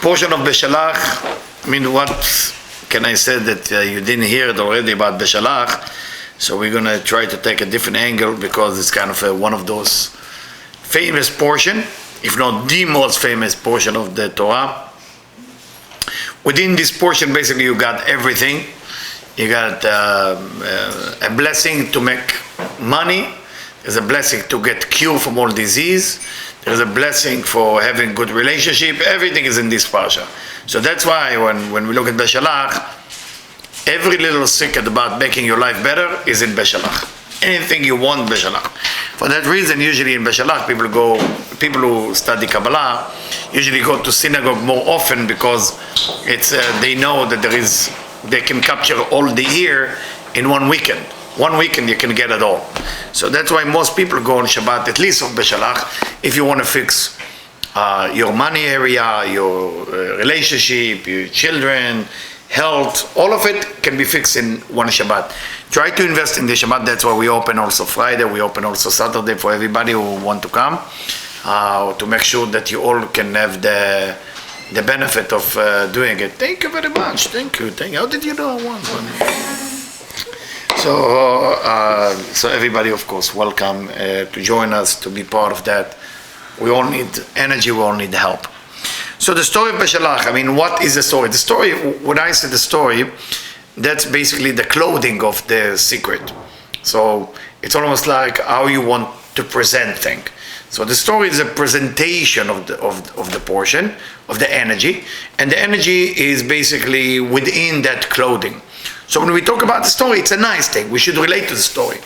portion of Beshalach, I mean, what can I say that you didn't hear it already about Beshalach? So we're going to try to take a different angle because it's kind of one of those famous portion, if not the most famous portion of the Torah. Within this portion, basically, you got everything. You got a blessing to make money. There's a blessing to get cure from all disease. There's a blessing for having good relationship. Everything is in this parsha. So that's why when we look at Beshalach, every little secret about making your life better is in Beshalach. Anything you want, Beshalach. For that reason, usually in Beshalach, people who study Kabbalah usually go to synagogue more often because it's they know that they can capture all the year in one weekend. One weekend you can get it all. So that's why most people go on Shabbat, at least of Beshalach, if you want to fix your money area, your relationship, your children, health, all of it can be fixed in one Shabbat. Try to invest in the Shabbat. That's why we open also Friday, we open also Saturday for everybody who want to come, to make sure that you all can have the benefit of doing it. Thank you very much. Thank you. How did you know I want one? So everybody, of course, welcome to join us, to be part of that. We all need energy, we all need help. So the story of Beshalach, I mean, what is the story? The story, when I say the story, that's basically the clothing of the secret. So it's almost like how you want to present things. So the story is a presentation of the portion, of the energy, and the energy is basically within that clothing. So when we talk about the story, it's a nice thing. We should relate to the story.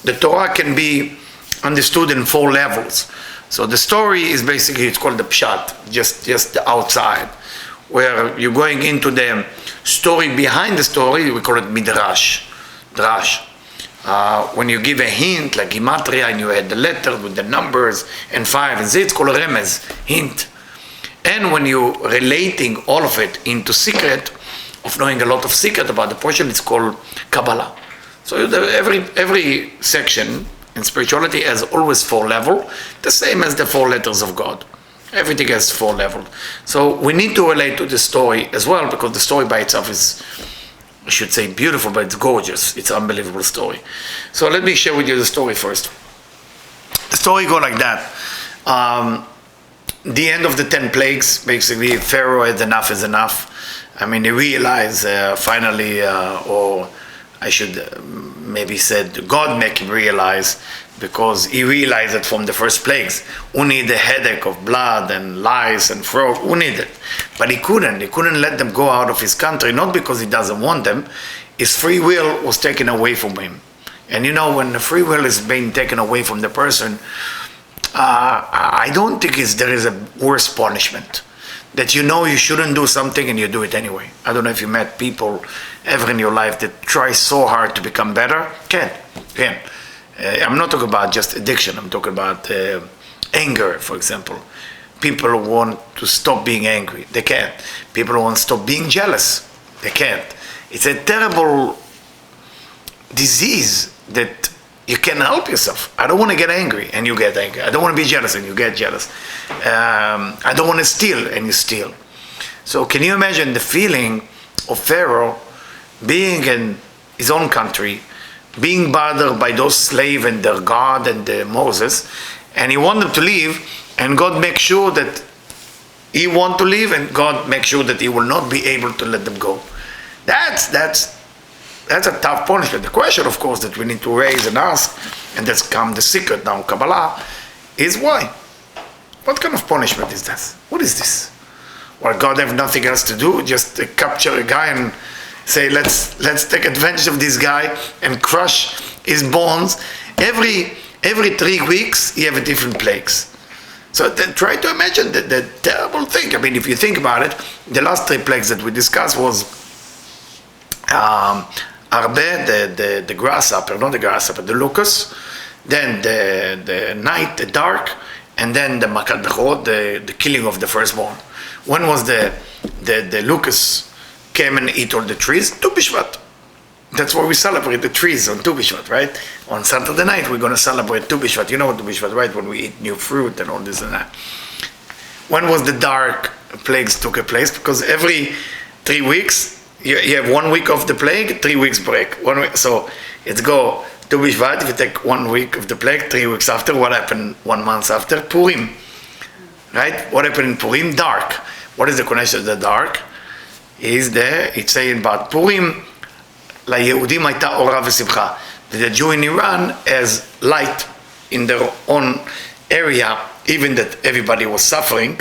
The Torah can be understood in 4 levels. So the story is basically, it's called the pshat, just the outside, where you're going into the story behind the story. We call it midrash, drash. When you give a hint, like gematria, and you add the letter with the numbers and 5 and 6, it's called a remez, hint. And when you're relating all of it into secret, of knowing a lot of secret about the portion, it's called Kabbalah. So every section in spirituality has always 4 levels, the same as the 4 letters of God. Everything has 4 levels. So we need to relate to the story as well, because the story by itself is, I should say, beautiful, but it's gorgeous. It's an unbelievable story. So let me share with you the story first. The story goes like that. The end of the 10 plagues, basically, Pharaoh had enough is enough. I mean, he realized finally, or I should maybe said, God make him realize, because he realized that from the first plagues, who need a headache of blood and lice and fraud, who need it? But he couldn't let them go out of his country, not because he doesn't want them. His free will was taken away from him. And you know, when the free will is being taken away from the person, I don't think there is a worse punishment. That you know you shouldn't do something and you do it anyway. I don't know if you met people ever in your life that try so hard to become better. Can. I'm not talking about just addiction. I'm talking about anger, for example. People want to stop being angry. They can't. People want to stop being jealous. They can't. It's a terrible disease that you can't help yourself. I don't want to get angry, and you get angry. I don't want to be jealous, and you get jealous. I don't want to steal, and you steal. So can you imagine the feeling of Pharaoh being in his own country, being bothered by those slaves and their God and Moses, and he wanted them to leave, and God makes sure that he wants to leave, and God makes sure that he will not be able to let them go. That's a tough punishment. The question, of course, that we need to raise and ask, and that's come the secret now, Kabbalah, is why? What kind of punishment is this? What is this? Well, God have nothing else to do, just capture a guy and say, let's take advantage of this guy and crush his bones. Every 3 weeks, you have a different plagues. So try to imagine the terrible thing. I mean, if you think about it, the last 3 plagues that we discussed was Arbe, the grasshopper, not the grasshopper, the locust, then the night, the dark, and then the Makat Bechorot, the killing of the firstborn. When was the locust came and eat all the trees? Tu B'Shvat. That's why we celebrate the trees on Tu B'Shvat, right? On Saturday night, we're going to celebrate Tu B'Shvat. You know what Tu B'Shvat, right? When we eat new fruit and all this and that. when was the dark plagues took place? Because every 3 weeks, you have 1 week of the plague, 3 weeks break. 1 week, so it's go to Bishvat, if you take 1 week of the plague, 3 weeks after, what happened 1 month after? Purim. Right? What happened in Purim? Dark. What is the connection to the dark? Is there, it's saying about Purim, ליהודים הייתה אורה ושמחה. The Jew in Iran has light in their own area, even that everybody was suffering.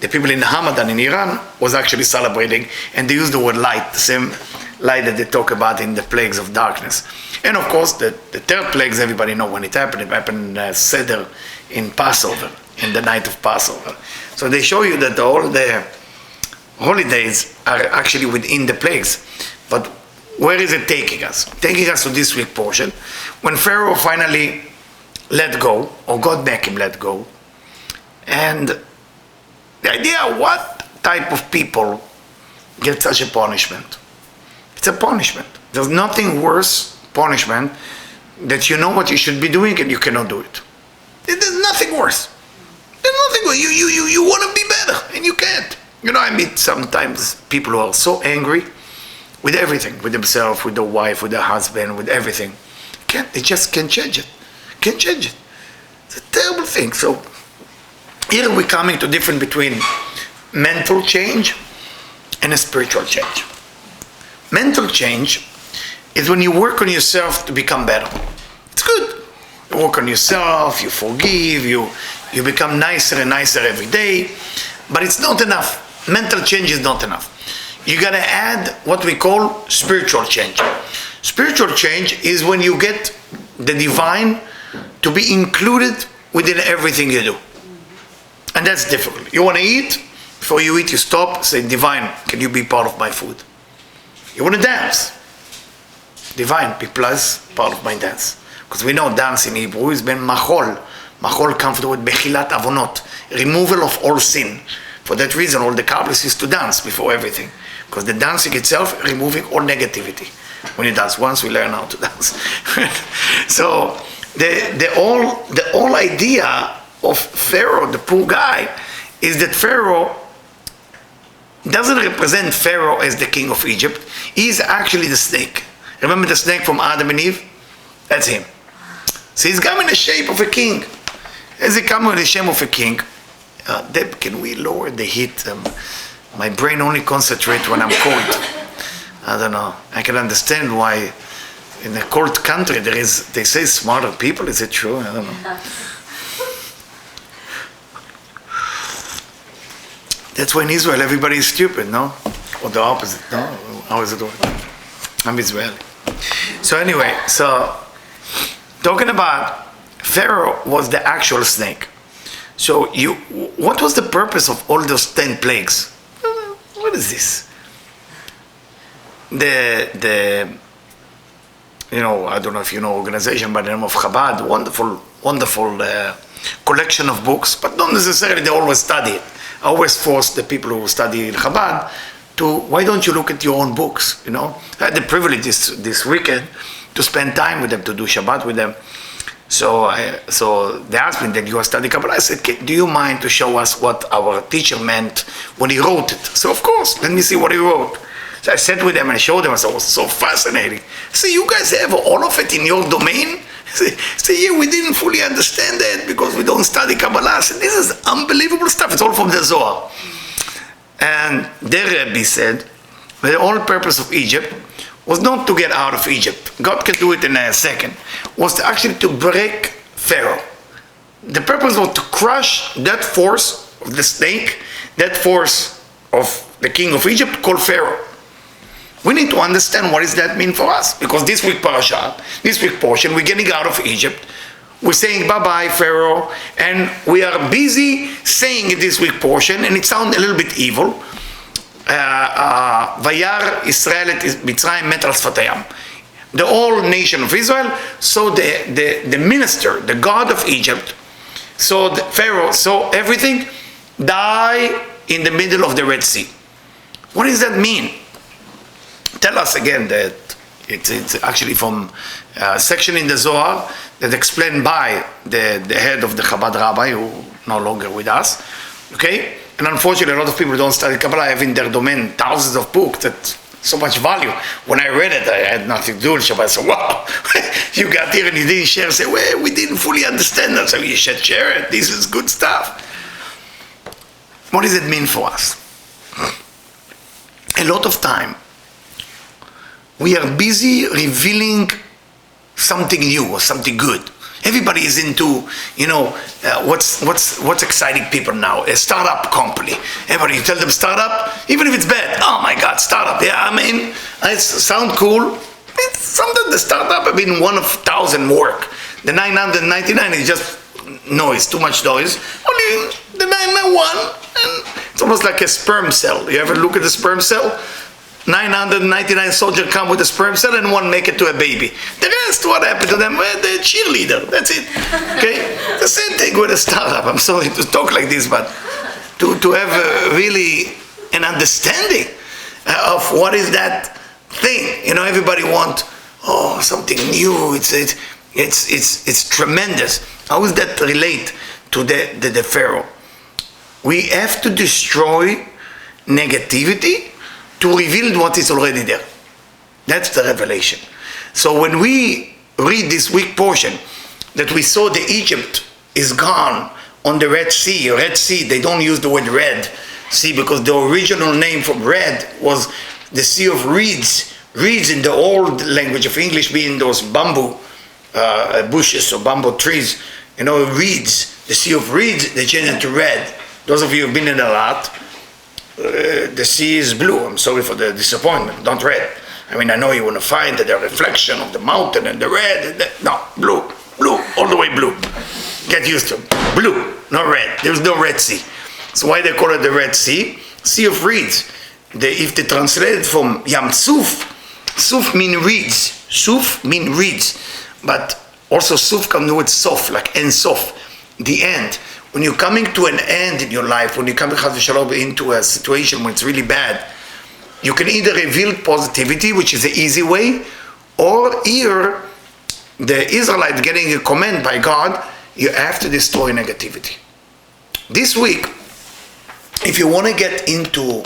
The people in Hamadan in Iran was actually celebrating, and they use the word light, the same light that they talk about in the plagues of darkness. And of course, the third plagues, everybody know when it happened. It happened in Seder in Passover, in the night of Passover. So they show you that all the holidays are actually within the plagues. But where is it taking us? Taking us to this week portion. When Pharaoh finally let go, or God made him let go, and the idea, what type of people get such a punishment? It's a punishment. There's nothing worse punishment that you know what you should be doing and you cannot do it. There's nothing worse. There's nothing worse. You want to be better and you can't. You know, I meet sometimes people who are so angry with everything, with themselves, with their wife, with their husband, with everything. They just can't change it. Can't change it. It's a terrible thing. So here we're coming to difference between mental change and a spiritual change. Mental change is when you work on yourself to become better. It's good. You work on yourself, you forgive, you become nicer and nicer every day, but it's not enough. Mental change is not enough. You gotta add what we call spiritual change. Spiritual change is when you get the divine to be included within everything you do. And that's difficult. You want to eat, before you eat you stop, say, divine, can you be part of my food? You want to dance, divine, be plus part of my dance. Because we know dance in Hebrew is ben machol. Machol comes from the word bechilat avonot, removal of all sin. For that reason, all the Kabbalists used to dance before everything. Because the dancing itself, removing all negativity. When you dance once, we learn how to dance. So the whole idea of Pharaoh, the poor guy, is that Pharaoh doesn't represent Pharaoh as the king of Egypt. He's actually the snake. Remember the snake from Adam and Eve? That's him. So he's come in the shape of a king. As he comes in the shape of a king, Deb, can we lower the heat? My brain only concentrates when I'm cold. I don't know. I can understand why in a cold country they say smarter people. Is it true? I don't know. That's why in Israel everybody is stupid, no? Or the opposite, no? How is it working? I'm Israeli. So anyway, talking about Pharaoh was the actual snake. So what was the purpose of all those 10 plagues? What is this? I don't know if you know organization by the name of Chabad, wonderful collection of books, but not necessarily they always study it. I always force the people who study in Chabad to, why don't you look at your own books, you know? I had the privilege this weekend to spend time with them, to do Shabbat with them. So they asked me, that you are studying Kabbalah? I said, do you mind to show us what our teacher meant when he wrote it? So of course, let me see what he wrote. So I sat with them and I showed them. I said, it was so fascinating. So you guys have all of it in your domain? So yeah, we didn't fully understand that because we don't study Kabbalah. So this is unbelievable stuff. It's all from the Zohar. And their Rebbe said, the whole purpose of Egypt was not to get out of Egypt. God can do it in a second. Was to actually to break Pharaoh. The purpose was to crush that force of the snake, that force of the king of Egypt called Pharaoh. We need to understand what does that mean for us. Because this week parasha, this week portion, we're getting out of Egypt. We're saying bye-bye Pharaoh. And we are busy saying in this week portion, and it sounds a little bit evil. Vayar Israel et Mitzrayim met al sfatayam. The whole nation of Israel saw the minister, the god of Egypt, saw the Pharaoh, saw everything die in the middle of the Red Sea. What does that mean? Tell us again that it's actually from a section in the Zohar that explained by the head of the Chabad rabbi, who no longer with us. Okay, And unfortunately, a lot of people don't study Kabbalah, have in their domain thousands of books that so much value. When I read it, I had nothing to do with Shabbat. So, wow, you got here and you didn't share. Say, well, we didn't fully understand that. So you should share it. This is good stuff. What does it mean for us? A lot of time, we are busy revealing something new or something good. Everybody is into, what's exciting people now? A startup company. Everybody, you tell them startup, even if it's bad. Oh my God, startup. Yeah, I mean, it sounds cool. It's something the startup, one of 1,000 work. The 999 is just noise, too much noise. Only the 991, and it's almost like a sperm cell. You ever look at the sperm cell? 999 soldiers come with a sperm cell and one make it to a baby. The rest, what happened to them? Well, they're cheerleader. That's it. Okay? The same thing with a startup. I'm sorry to talk like this, but to have really an understanding of what is that thing. Everybody want something new. It's tremendous. How does that relate to the Pharaoh? We have to destroy negativity to reveal what is already there. That's the revelation. So when we read this week portion, that we saw the Egypt is gone on the Red Sea, they don't use the word Red Sea because the original name for red was the Sea of Reeds. Reeds in the old language of English being those bamboo bushes or bamboo trees. Reeds, the Sea of Reeds, they changed it to red. Those of you who've been in a lot, the sea is blue. I'm sorry for the disappointment. Don't red. I know you want to find the reflection of the mountain and the red. No, blue, all the way blue. Get used to it. Blue, not red. There's no Red Sea. So why they call it the Red Sea? Sea of Reeds. If they translate it from Yam Suf, Suf mean reeds. Suf mean reeds. But also Suf comes with Sof, like En Sof, the end. When you're coming to an end in your life, when you're coming into a situation where it's really bad, you can either reveal positivity, which is the easy way, or here, the Israelite getting a command by God, you have to destroy negativity. This week, if you want to get into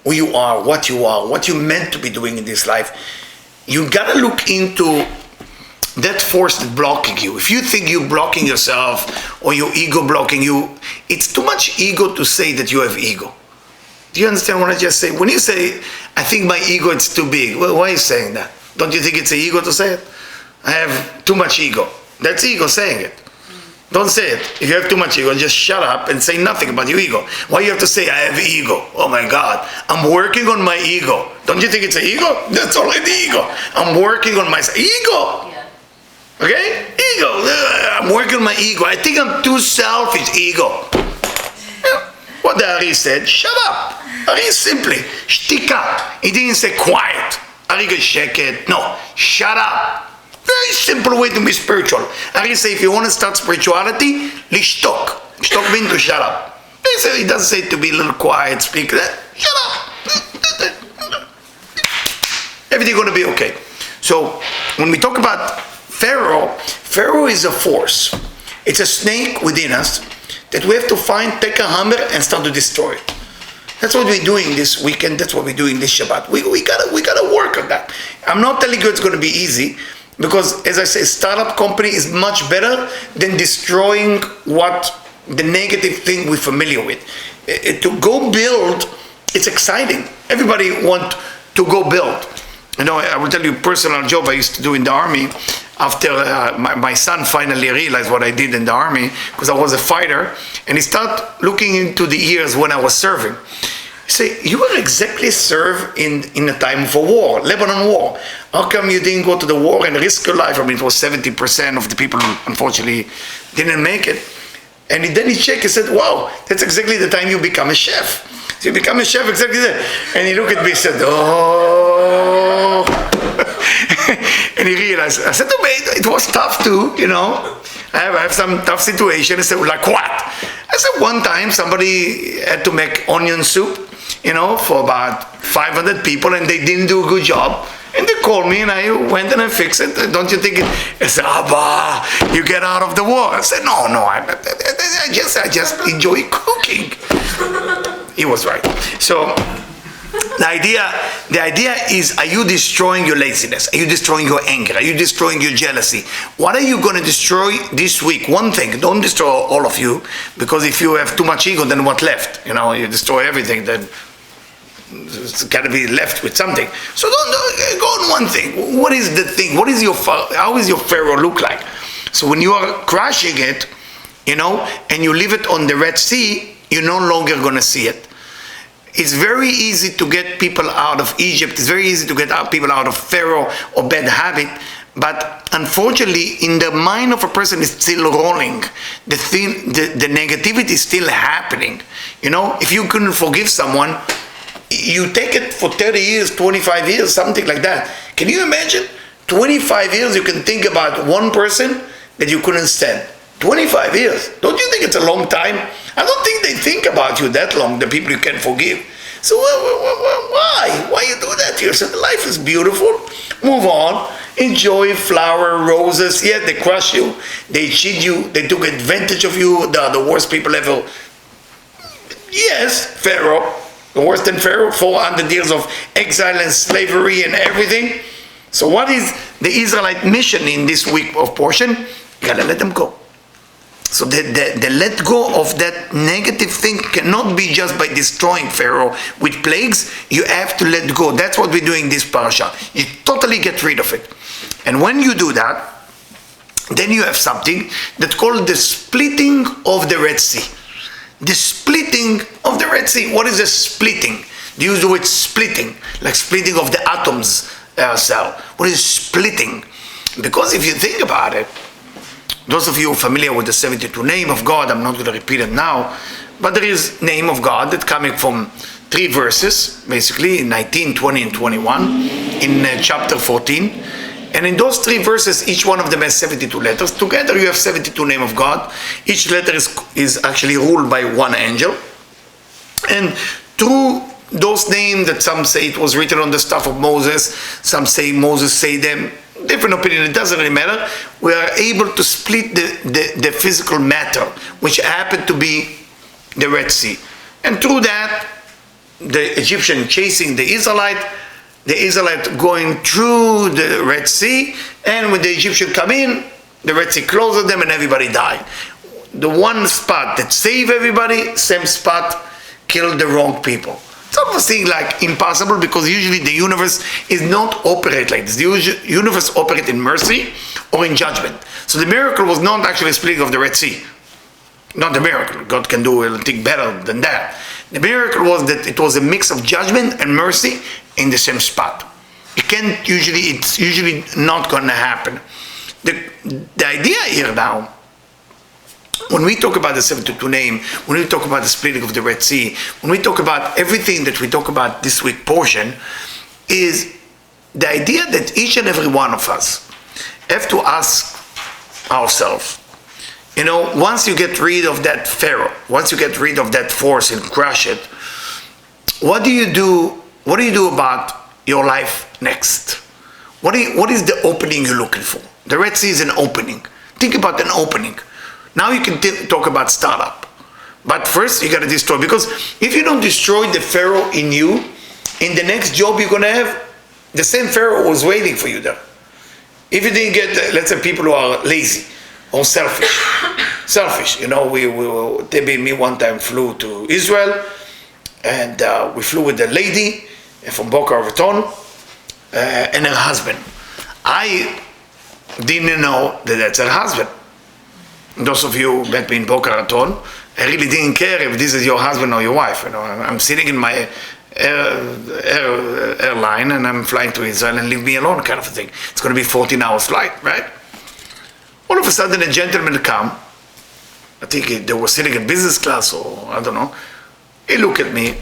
who you are, what you're meant to be doing in this life, you got to look into that force that's blocking you. If you think you're blocking yourself or your ego blocking you, it's too much ego to say that you have ego. Do you understand what I just say? When you say, I think my ego is too big, well, why are you saying that? Don't you think it's an ego to say it? I have too much ego. That's ego saying it. Don't say it. If you have too much ego, just shut up and say nothing about your ego. Why you have to say, I have ego? Oh my God, I'm working on my ego. Don't you think it's an ego? That's already ego. I'm working on my ego. Okay? Ego. I'm working on my ego. I think I'm too selfish. Ego. What the Ari said, shut up. Ari simply, shtika. He didn't say quiet. Ari goes sheket. No, shut up. Very simple way to be spiritual. Ari say, if you want to start spirituality, lishtok. Shtok means to shut up. He doesn't say to be a little quiet, speak that. Shut up. Everything's going to be okay. So, when we talk about Pharaoh is a force. It's a snake within us that we have to find, take a hammer and start to destroy it. That's what we're doing this weekend. That's what we're doing this Shabbat. We gotta work on that. I'm not telling you it's going to be easy because, as I say, startup company is much better than destroying what the negative thing we're familiar with. To go build, it's exciting. Everybody want to go build. I will tell you a personal job I used to do in the army. After my son finally realized what I did in the army, because I was a fighter, and he started looking into the years when I was serving. He said, you were exactly served in a time of a war, Lebanon war. How come you didn't go to the war and risk your life? It was 70% of the people who unfortunately didn't make it. And then he checked, he said, wow, that's exactly the time you become a chef. So you become a chef exactly there. And he looked at me and said, oh. And he realized, I said, it was tough too, I have some tough situation. He said, like what? I said, one time somebody had to make onion soup, for about 500 people and they didn't do a good job. And they called me and I went and I fixed it. Don't you think it? I said, Abba, you get out of the war. I said, no, I just enjoy cooking. He was right. So the idea is, are you destroying your laziness? Are you destroying your anger? Are you destroying your jealousy? What are you going to destroy this week? One thing, don't destroy all of you, because if you have too much ego, then what left? You know, you destroy everything, then it's got to be left with something. So don't go on one thing. What is the thing? How is your Pharaoh look like? So when you are crushing it, you know, and you leave it on the Red Sea, you're no longer going to see it. It's very easy to get people out of Egypt. It's very easy to get people out of Pharaoh or bad habit. But unfortunately, in the mind of a person, it's still rolling. The negativity is still happening. You know, if you couldn't forgive someone, you take it for 30 years, 25 years, something like that. Can you imagine? 25 years you can think about one person that you couldn't stand. 25 years. Don't you think it's a long time? I don't think they think about you that long, the people you can forgive. So why? Why you do that to yourself? Life is beautiful. Move on. Enjoy flower, roses. Yeah, they crush you. They cheat you. They took advantage of you. They are the worst people ever. Yes, Pharaoh. Worse than Pharaoh, 400 years of exile and slavery and everything. So what is the Israelite mission in this week of portion? You gotta let them go. So the let go of that negative thing cannot be just by destroying Pharaoh with plagues. You have to let go. That's what we're doing in this parasha. You totally get rid of it. And when you do that, then you have something that's called the splitting of the Red Sea. The splitting of the Red Sea. What is the splitting? They use the word splitting, like splitting of the atoms cell. What is splitting? Because if you think about it, those of you familiar with the 72 name of God, I'm not going to repeat it now, but there is name of God that's coming from 3 verses, basically, in 19, 20, and 21, in chapter 14. And in those 3 verses, each one of them has 72 letters. Together you have 72 name of God. Each letter is actually ruled by one angel. And through those names that some say it was written on the staff of Moses, some say Moses say them, different opinion, it doesn't really matter. We are able to split the physical matter, which happened to be the Red Sea. And through that, the Egyptian chasing the Israelite going through the Red Sea, and when the Egyptians come in, the Red Sea closes them and everybody died. The one spot that saved everybody, same spot killed the wrong people. It's almost seems like impossible, because usually the universe is not operate like this. The universe operates in mercy or in judgment. So the miracle was not actually splitting of the Red Sea. Not the miracle. God can do anything better than that. The miracle was that it was a mix of judgment and mercy in the same spot. It's usually not going to happen. The idea here now, when we talk about the 72 name, when we talk about the splitting of the Red Sea, when we talk about everything that we talk about this week portion, is the idea that each and every one of us have to ask ourselves, you know, once you get rid of that Pharaoh, once you get rid of that force and crush it, what do you do about your life next? What is the opening you're looking for? The Red Sea is an opening. Think about an opening. Now you can talk about startup. But first you got to destroy, because if you don't destroy the Pharaoh in you, in the next job you're going to have, the same Pharaoh was waiting for you there. If you didn't get, let's say, people who are lazy or selfish, you know, Debbie and me one time flew to Israel, and we flew with a lady from Boca Raton and her husband. I didn't know that that's her husband. Those of you who met me in Boca Raton, I really didn't care if this is your husband or your wife. You know, I'm sitting in my airline and I'm flying to Israel, and leave me alone, kind of a thing. It's going to be 14 hours flight, right? All of a sudden a gentleman come. I think they were sitting in business class, or I don't know. He looked at me,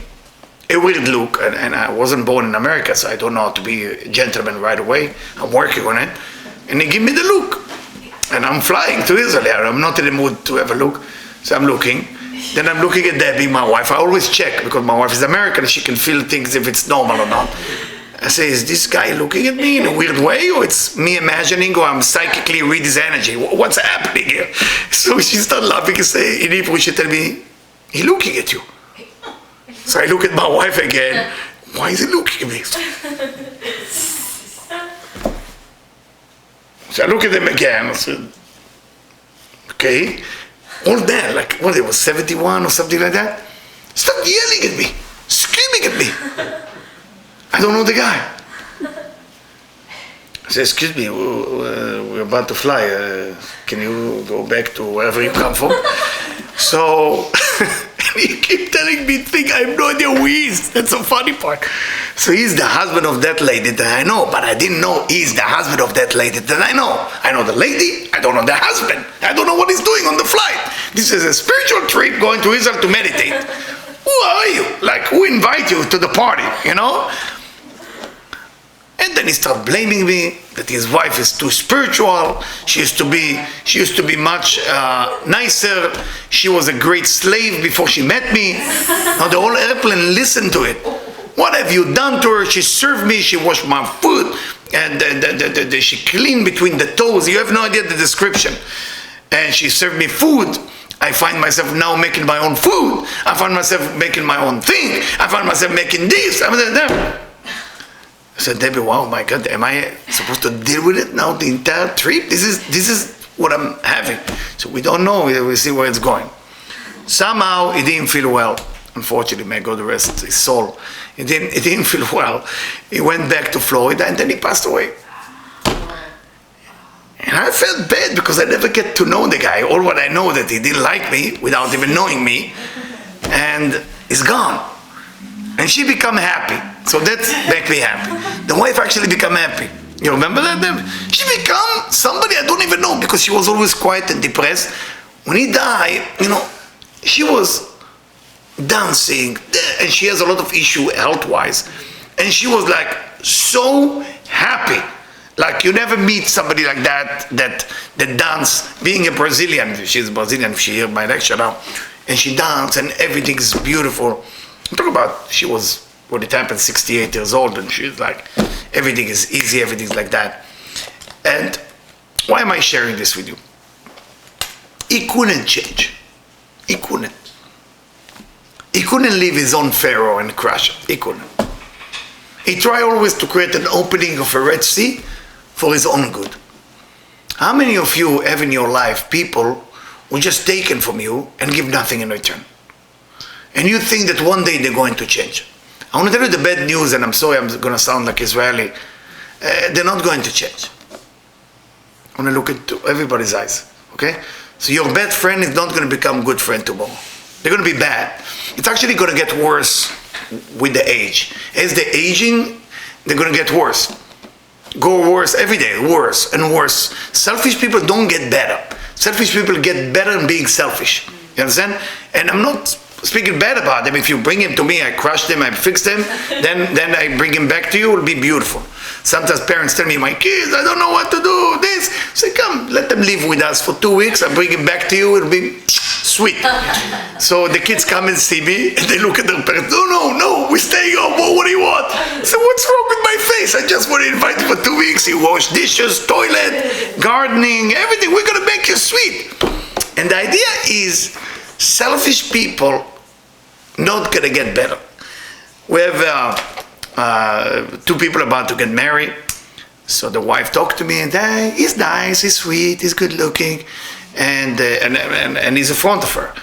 a weird look, and I wasn't born in America, so I don't know how to be a gentleman right away. I'm working on it. And he gave me the look. And I'm flying to Israel. I'm not in the mood to have a look. So I'm looking. Then I'm looking at Debbie, my wife. I always check because my wife is American and she can feel things if it's normal or not. I say, is this guy looking at me in a weird way, or it's me imagining, or I'm psychically read his energy? What's happening here? So she started laughing and say, in Hebrew, she tell me, he's looking at you. So I look at my wife again. Why is he looking at me? So I look at him again. I said, okay. All that, like, what, it was 71 or something like that? Stop yelling at me, screaming at me. I don't know the guy. I said, excuse me, we're about to fly. Can you go back to wherever you come from? So, he keep telling me things, I have no idea who he is. That's the funny part. So he's the husband of that lady that I know, but I didn't know he's the husband of that lady that I know. I know the lady, I don't know the husband. I don't know what he's doing on the flight. This is a spiritual trip going to Israel to meditate. Who are you? Like, who invite you to the party, you know? And then he started blaming me that his wife is too spiritual. She used to be much nicer. She was a great slave before she met me. Now the whole airplane listened to it. What have you done to her? She served me. She washed my food, and she cleaned between the toes. You have no idea the description. And she served me food. I find myself now making my own food. I find myself making my own thing. I find myself making this. I said, Debbie, wow, my God, am I supposed to deal with it now the entire trip? This is what I'm having. So we don't know. We'll see where it's going. Somehow he didn't feel well. Unfortunately, may God rest his soul. He didn't feel well. He went back to Florida and then he passed away. And I felt bad because I never get to know the guy. All what I know that he didn't like me without even knowing me. And he's gone. And she become happy. So that make me happy. The wife actually become happy. You remember that? She become somebody I don't even know because she was always quiet and depressed. When he died, you know, she was dancing and she has a lot of issue health-wise. And she was like so happy. Like you never meet somebody like that dance. Being a Brazilian, she's Brazilian, she heard my lecture now. And she danced and everything is beautiful. I'm talking about, she was, when it happened, 68 years old, and she's like, everything is easy, everything's like that. And why am I sharing this with you? He couldn't change. He couldn't. He couldn't leave his own Pharaoh and crush it. He couldn't. He tried always to create an opening of a Red Sea for his own good. How many of you have in your life people who just taken from you and give nothing in return? And you think that one day they're going to change. I want to tell you the bad news, and I'm sorry I'm going to sound like Israeli. They're not going to change. I want to look into everybody's eyes, okay? So your bad friend is not going to become good friend tomorrow. They're going to be bad. It's actually going to get worse with the age. As they're aging, they're going to get worse. Go worse every day, worse and worse. Selfish people don't get better. Selfish people get better in being selfish. You understand? And I'm not speaking bad about them. If you bring him to me, I crush them, I fix them, then I bring him back to you, it'll be beautiful. Sometimes parents tell me, my kids, I don't know what to do, this. Say, come, let them live with us for 2 weeks, I bring him back to you, it'll be sweet. So the kids come and see me, and they look at their parents, no, we're staying home, what do you want? So what's wrong with my face? I just want to invite you for 2 weeks, you wash dishes, toilet, gardening, everything, we're going to make you sweet. And the idea is, selfish people not gonna get better. We have 2 people about to get married. So the wife talked to me and hey, he's nice, he's sweet, he's good looking, and he's in front of her.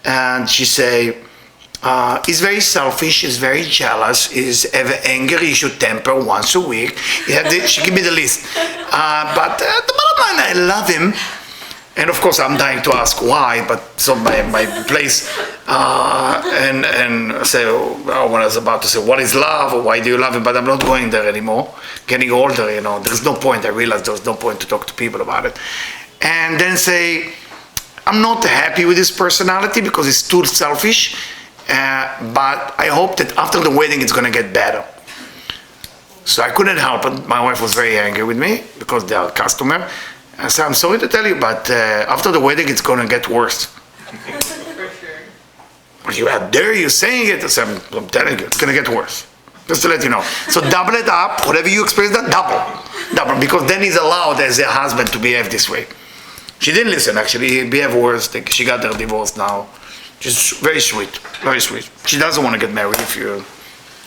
And she say, he's very selfish, he's very jealous, he's ever angry, he should temper once a week. She gave me the list. But the bottom line, I love him. And of course, I'm dying to ask why, but so my place, and say, when I was about to say, what is love, or why do you love him, but I'm not going there anymore. Getting older, there's no point, I realized there's no point to talk to people about it. And then say, I'm not happy with his personality because he's too selfish, but I hope that after the wedding it's going to get better. So I couldn't help it. My wife was very angry with me because they are a customer. I said, I'm sorry to tell you, but after the wedding, it's going to get worse. For sure. You are there, you're saying it. So I'm telling you, it's going to get worse. Just to let you know. So double it up. Whatever you experience, that double. Because then he's allowed as a husband to behave this way. She didn't listen, actually. He behaved worse. She got her divorce now. Just very sweet. Very sweet. She doesn't want to get married if you're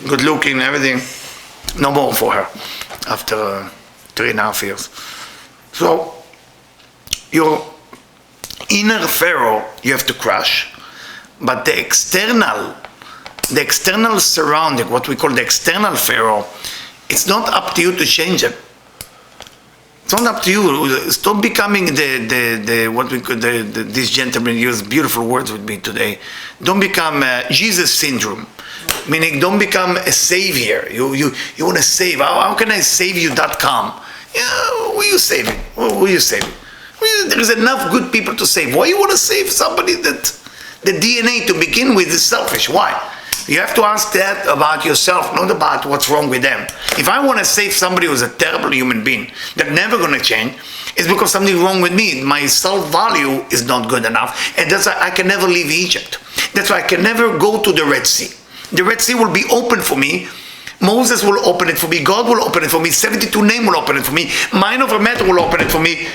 good looking and everything. No more for her after 3.5 years. So your inner Pharaoh you have to crush, but the external surrounding, what we call the external Pharaoh, it's not up to you to change it. It's not up to you. Stop becoming this gentleman used beautiful words with me today. Don't become Jesus syndrome. Meaning, don't become a savior. You want to save. How can I save you.com? Who are you saving? Who are you saving? There is enough good people to save. Why you want to save somebody that the DNA to begin with is selfish? Why? You have to ask that about yourself, not about what's wrong with them. If I want to save somebody who's a terrible human being that's never going to change, it's because something's wrong with me. My self-value is not good enough. And that's why I can never leave Egypt. That's why I can never go to the Red Sea. The Red Sea will be open for me. Moses will open it for me. God will open it for me. 72 name will open it for me. Mind over matter will open it for me.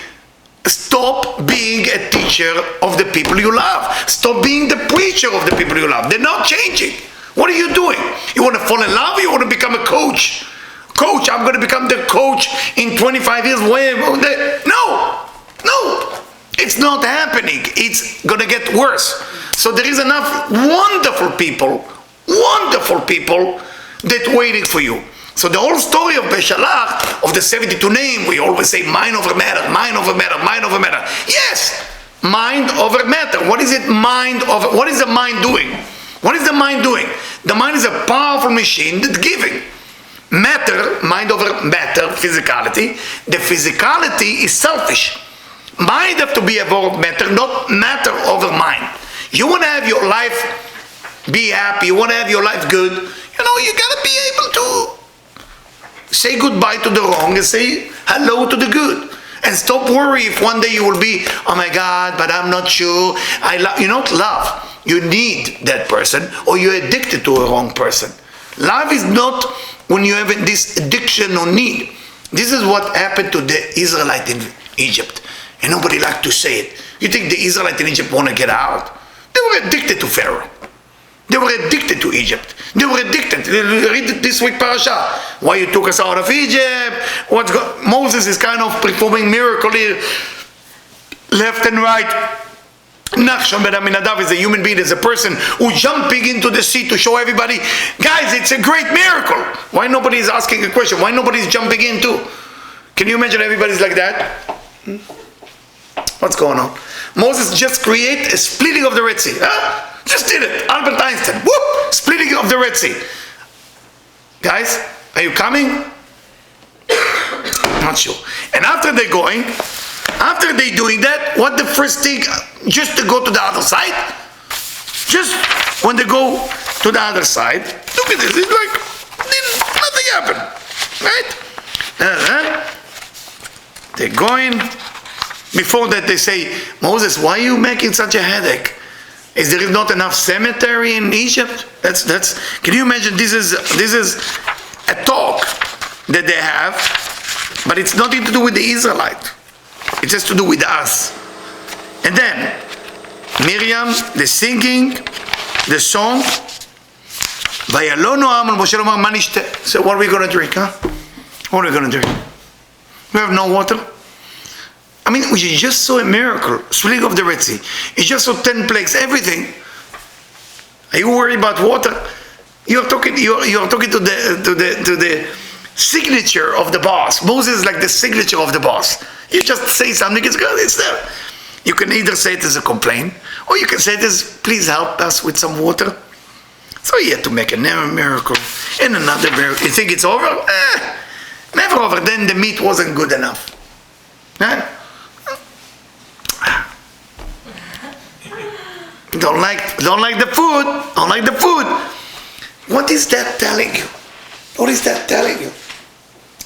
Stop being a teacher of the people you love. Stop being the preacher of the people you love. They're not changing. What are you doing? You want to fall in love or you want to become a coach? Coach, I'm going to become the coach in 25 years. No. It's not happening. It's going to get worse. So there is enough wonderful people that waiting for you. So the whole story of Beshalach, of the 72 name, we always say mind over matter, mind over matter, mind over matter. Yes, mind over matter. What is it what is the mind doing? What is the mind doing? The mind is a powerful machine that's giving. Matter, mind over matter, physicality. The physicality is selfish. Mind have to be above matter, not matter over mind. You want to have your life be happy, you want to have your life good, you got to be able to say goodbye to the wrong and say hello to the good. And stop worrying if one day you will be, oh my God, but I'm not sure. You don't love. You need that person, or you're addicted to a wrong person. Love is not when you have this addiction or need. This is what happened to the Israelite in Egypt. And nobody liked to say it. You think the Israelite in Egypt want to get out? They were addicted to Pharaoh. They were addicted to Egypt. They were addicted. Read this week parasha. Why you took us out of Egypt? Moses is kind of performing miracle here, left and right. Nachshon ben Aminadav is a human being, is a person who's jumping into the sea to show everybody, guys, it's a great miracle. Why nobody is asking a question? Why nobody is jumping in too? Can you imagine everybody's like that? What's going on? Moses just create a splitting of the Red Sea. Just did it. Albert Einstein. Whoop! Splitting of the Red Sea. Guys, are you coming? Not sure. And after they're doing that, what the first thing, just to go to the other side? Just when they go to the other side, look at this, it's like nothing happened. Right? They're going. Before that they say, Moses, why are you making such a headache? Is there not enough cemetery in Egypt? Can you imagine, this is a talk that they have, but it's nothing to do with the Israelite. It has to do with us. And then, Miriam, the singing, the song, so what are we going to drink, huh? What are we going to drink? We have no water. I mean, we just saw a miracle, splitting of the Red Sea. We just saw 10 plagues, everything. Are you worried about water? You're talking to the signature of the boss. Moses is like the signature of the boss. You just say something, it's there. You can either say it as a complaint, or you can say it as, please help us with some water. So he had to make another miracle, and another miracle. You think it's over? Never over. Then the meat wasn't good enough. Huh? Don't like the food. Don't like the food. What is that telling you? What is that telling you?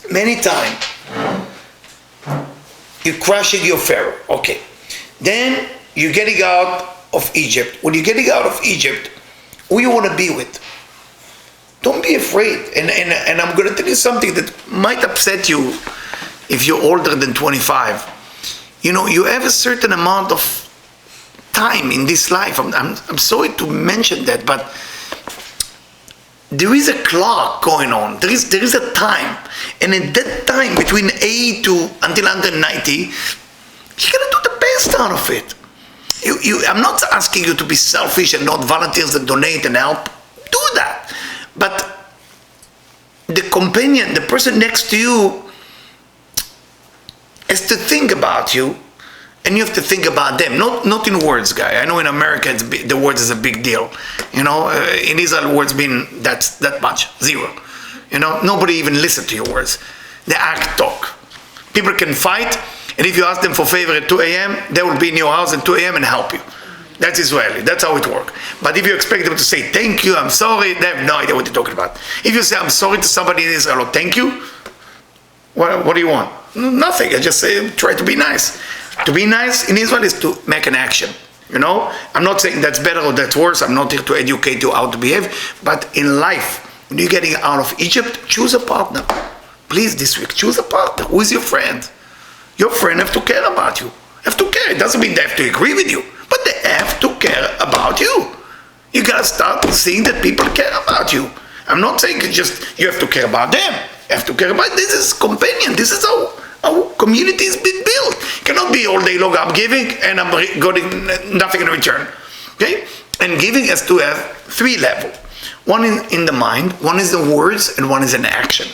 Many times you're crushing your Pharaoh. Okay. Then you're getting out of Egypt. When you're getting out of Egypt, who you want to be with. Don't be afraid. And I'm going to tell you something that might upset you if you're older than 25. You have a certain amount of time in this life. I'm sorry to mention that, but there is a clock going on. There is a time. And at that time, between 8 to until under 90, you got to do the best out of it. I'm not asking you to be selfish and not volunteers and donate and help. Do that. But the companion, the person next to you, has to think about you, and you have to think about them. Not in words, guy. I know in America the words is a big deal. In Israel, words mean that much, zero. Nobody even listen to your words. They act, talk. People can fight, and if you ask them for favor at 2 a.m., they will be in your house at 2 a.m. and help you. That's Israeli. That's how it works. But if you expect them to say, thank you, I'm sorry, they have no idea what you're talking about. If you say, I'm sorry to somebody in Israel, or thank you, what do you want? Nothing. I just say, try to be nice. To be nice in Israel is to make an action. I'm not saying that's better or that's worse. I'm not here to educate you how to behave. But in life, when you're getting out of Egypt, choose a partner. Please, this week, choose a partner. Who is your friend? Your friend have to care about you. Have to care. It doesn't mean they have to agree with you, but they have to care about you. You gotta start seeing that people care about you. I'm not saying just you have to care about them. You have to care about this is companion. This is how community is being built. You cannot be all day long I'm giving and I'm getting nothing in return. Okay? And giving has to have 3 levels. One in the mind, one is the words, and one is an action.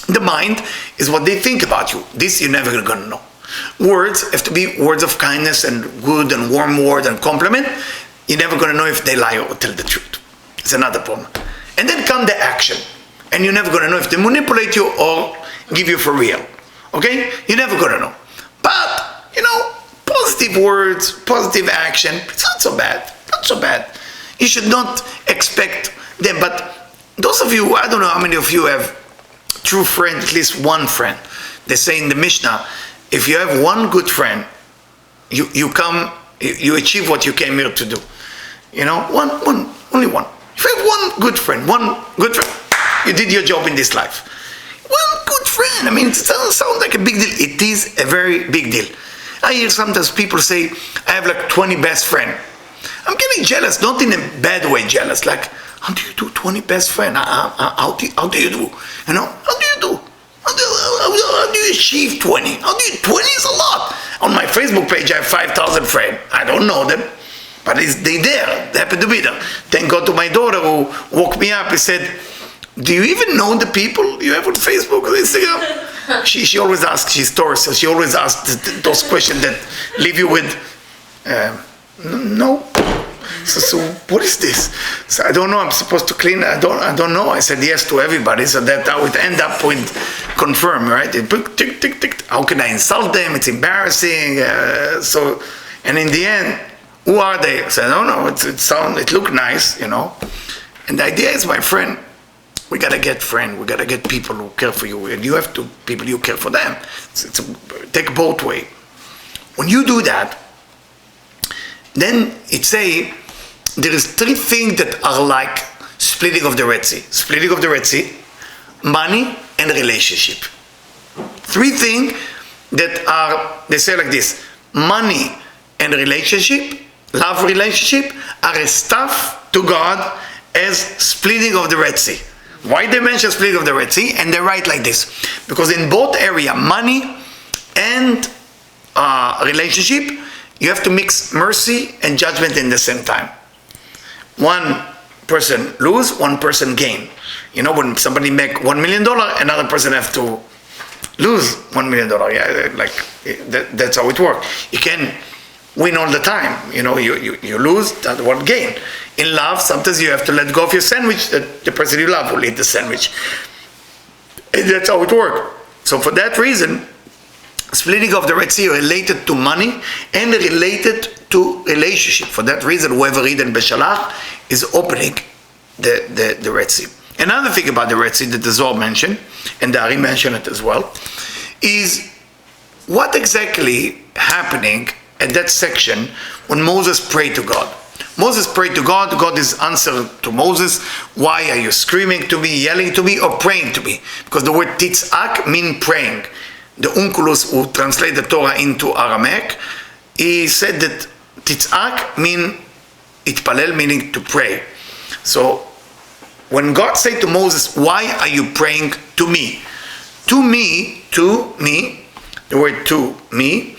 The mind is what they think about you. This you're never gonna know. Words have to be words of kindness and good and warm words and compliment. You're never gonna know if they lie or tell the truth. It's another problem. And then come the action. And you're never gonna know if they manipulate you or give you for real. Okay? You're never gonna know. But, positive words, positive action, it's not so bad. Not so bad. You should not expect them. But those of you, I don't know how many of you have true friend, at least one friend. They say in the Mishnah, if you have one good friend, you achieve what you came here to do. Only one. If you have one good friend, you did your job in this life. One good friend, it doesn't sound like a big deal. It is a very big deal. I hear sometimes people say, I have like 20 best friends. I'm getting jealous, not in a bad way jealous, like, how do you do 20 best friends? How do you do? How do you do? How do you achieve 20? 20 is a lot. On my Facebook page, I have 5,000 friends. I don't know them, but they're there. They happen to be there. Thank God to my daughter who woke me up. He said, do you even know the people you have on Facebook or Instagram? She always asks, she's Taurus, so she always asks those questions that leave you with, no. So what is this? So I don't know. I'm supposed to clean. I don't know. I said yes to everybody, so that I would end up with confirm, right? Tick, tick, tick. How can I insult them? It's embarrassing. And in the end, who are they? I said, I don't know. It looked nice, And the idea is, my friend, we gotta get friends. We gotta get people who care for you, and you have to people you care for them. Take both ways. When you do that, then there is 3 things that are like splitting of the Red Sea. Splitting of the Red Sea, money, and relationship. 3 things that are, they say like this, money and relationship, love relationship, are a stuff to God as splitting of the Red Sea. Why they mention splitting of the Red Sea? And they write like this, because in both area, money and relationship, you have to mix mercy and judgment in the same time. One person lose, one person gain. When somebody make $1 million, another person have to lose $1 million. Yeah, that's how it works. You can win all the time. You lose, the other one gain. In love, sometimes you have to let go of your sandwich. The person you love will eat the sandwich. And that's how it works. So for that reason, splitting of the Red Sea related to money and related to relationship. For that reason, whoever read in Beshalach is opening the Red Sea. Another thing about the Red Sea that the Zohar mentioned, and the Ari mentioned it as well, is what exactly happening at that section when Moses prayed to God. Moses prayed to God. God is answered to Moses. Why are you screaming to me, yelling to me, or praying to me? Because the word titzak means praying. The Onkelos, who translate the Torah into Aramaic, he said that titzak means itpalel, meaning to pray. So when God said to Moses, why are you praying to me? To me, the word to me,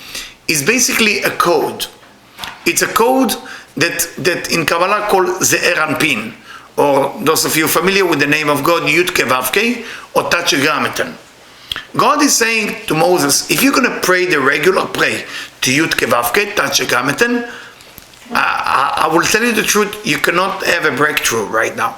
is basically a code. It's a code that in Kabbalah called Ze'er Anpin, or those of you familiar with the name of God, Yud Kevavke, or Tetragrammaton. God is saying to Moses, if you're going to pray the regular prayer to Yud Kevavke, Tetragrammaton, I will tell you the truth, you cannot have a breakthrough right now.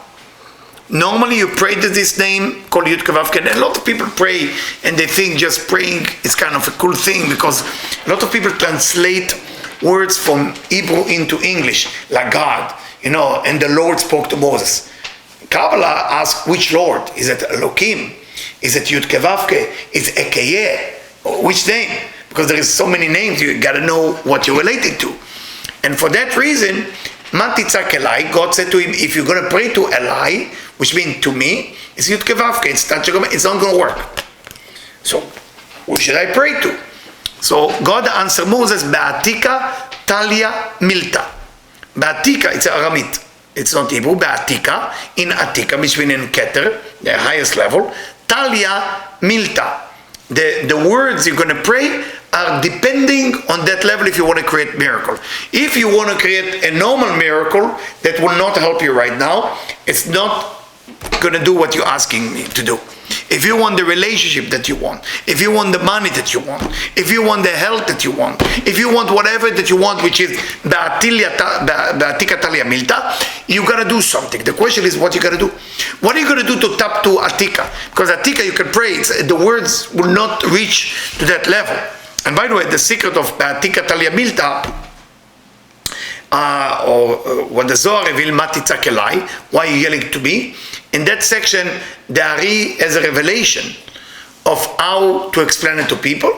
Normally you pray to this name called Yud Kevavke, and a lot of people pray and they think just praying is kind of a cool thing, because a lot of people translate words from Hebrew into English, like God, and the Lord spoke to Moses. Kabbalah asks, which Lord? Is it Elohim? Is it Yud Kevavke? Is it Ekeye? Which name? Because there is so many names, you got to know what you're related to. And for that reason, Matitzak Elai, God said to him, if you're going to pray to Elai, which means to me, it's Yud Kevavke, it's not going to work. So, who should I pray to? So God answered Moses, Be'atika Talia Milta. Be'atika, it's Aramit. It's not Hebrew. Be'atika, in Atika, which means in Keter, the highest level. Talia Milta. The words you're going to pray are depending on that level if you want to create miracle. If you want to create a normal miracle that will not help you right now, it's not going to do what you're asking me to do. If you want the relationship that you want, if you want the money that you want, if you want the health that you want, if you want whatever that you want, which is Be'atika Talia Milta, you got to do something. The question is what you got to do. What are you going to do to tap to Atika? Because Atika you can pray, the words will not reach to that level. And by the way, the secret of Be'atika Talia Milta, or what the Zohar revealed, Matitzak Elai, why are you yelling to me? In that section, the Ari has a revelation of how to explain it to people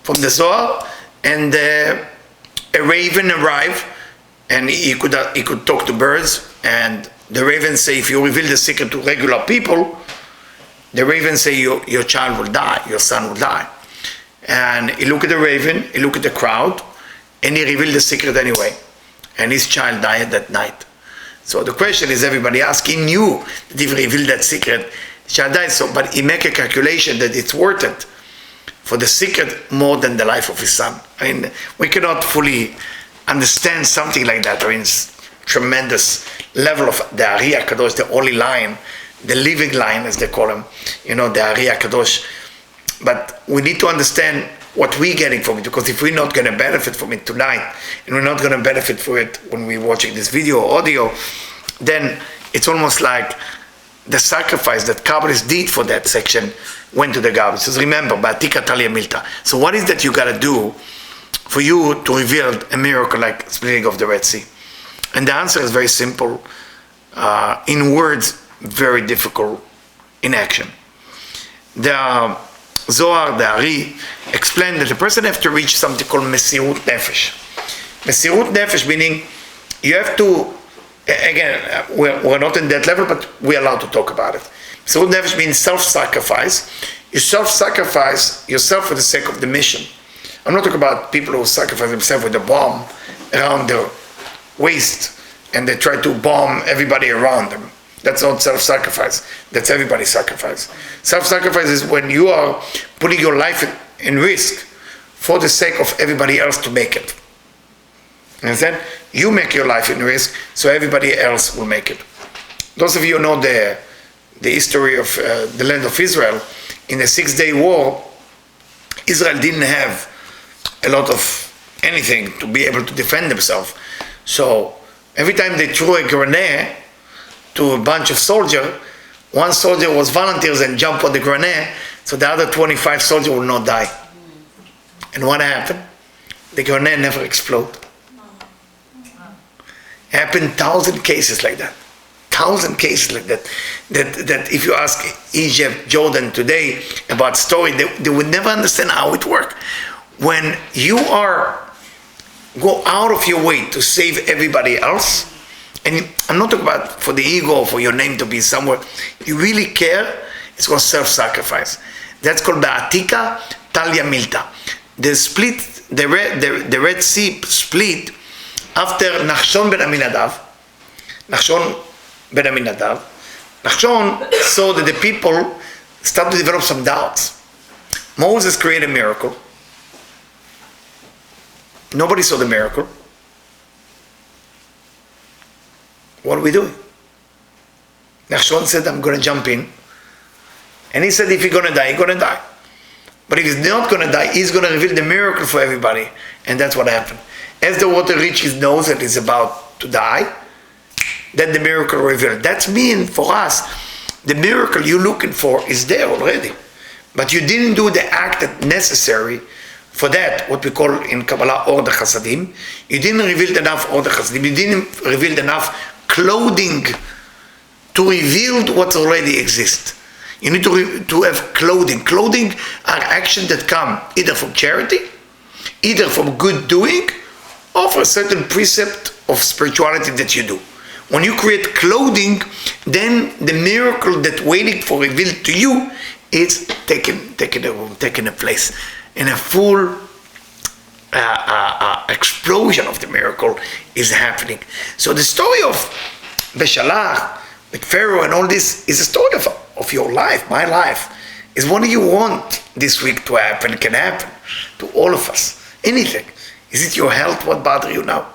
from the Zohar, and a raven arrived, and he could talk to birds, and the raven say, if you reveal the secret to regular people, the raven say your child will die, your son will die. And he looked at the raven, he looked at the crowd, and he revealed the secret anyway. And his child died that night. So the question is, everybody asks, he knew that if he revealed that secret, the child died. So, but he make a calculation that it's worth it for the secret more than the life of his son. I mean, we cannot fully understand something like that. I mean, it's tremendous level of the Ari HaKadosh, the holy line, the living line, as they call him, the Ari HaKadosh. But we need to understand what we're getting from it, because if we're not going to benefit from it tonight, and we're not going to benefit from it when we're watching this video or audio, then it's almost like the sacrifice that Kabbalists did for that section went to the garbage. So remember, Be'atika Talia Milta. So what is that you got to do for you to reveal a miracle like splitting of the Red Sea? And the answer is very simple. In words, very difficult in action. The Zohar, the Ari, explained that the person has to reach something called Mesirut Nefesh. Mesirut Nefesh meaning you have to, again, we're not in that level, but we're allowed to talk about it. Mesirut Nefesh means self-sacrifice. You self-sacrifice yourself for the sake of the mission. I'm not talking about people who sacrifice themselves with a bomb around their waist and they try to bomb everybody around them. That's not self-sacrifice. That's everybody's sacrifice. Self-sacrifice is when you are putting your life in risk for the sake of everybody else to make it. Understand? You make your life in risk so everybody else will make it. Those of you who know the history of the land of Israel, in the 6-day war, Israel didn't have a lot of anything to be able to defend themselves. So every time they threw a grenade to a bunch of soldiers, one soldier was volunteers and jumped on the grenade, so the other 25 soldiers will not die. And what happened? The grenade never exploded. Happened 1,000 cases like that. 1,000 cases like that. That if you ask Egypt, Jordan today about story, they would never understand how it works. When you go out of your way to save everybody else, And I'm not talking about for the ego or for your name to be somewhere. You really care, it's called self-sacrifice. That's called Ba'atika Talia Milta. The split, the Red Sea split after Nachshon ben Aminadav. Nachshon saw that the people started to develop some doubts. Moses created a miracle. Nobody saw the miracle. What are we doing? Nachshon said, I'm going to jump in. And he said, if you're going to die, you're going to die. But if he's not going to die, he's going to reveal the miracle for everybody. And that's what happened. As the water reached his nose and he's about to die, then the miracle revealed. That's mean for us. The miracle you're looking for is there already. But you didn't do the act that necessary for that, what we call in Kabbalah, Or the Chasadim. You didn't reveal enough Or the Chasadim. You didn't reveal enough clothing to reveal what already exists. You need to have clothing. Clothing are actions that come either from charity, either from good doing, or for a certain precept of spirituality that you do. When you create clothing, then the miracle that waiting for revealed to you is taking a room, taking a place, in a full explosion of the miracle is happening. So the story of Beshalach with Pharaoh and all this is a story of your life, my life. Is what do you want this week to happen, can happen to all of us. Anything. Is it your health, what bothers you now?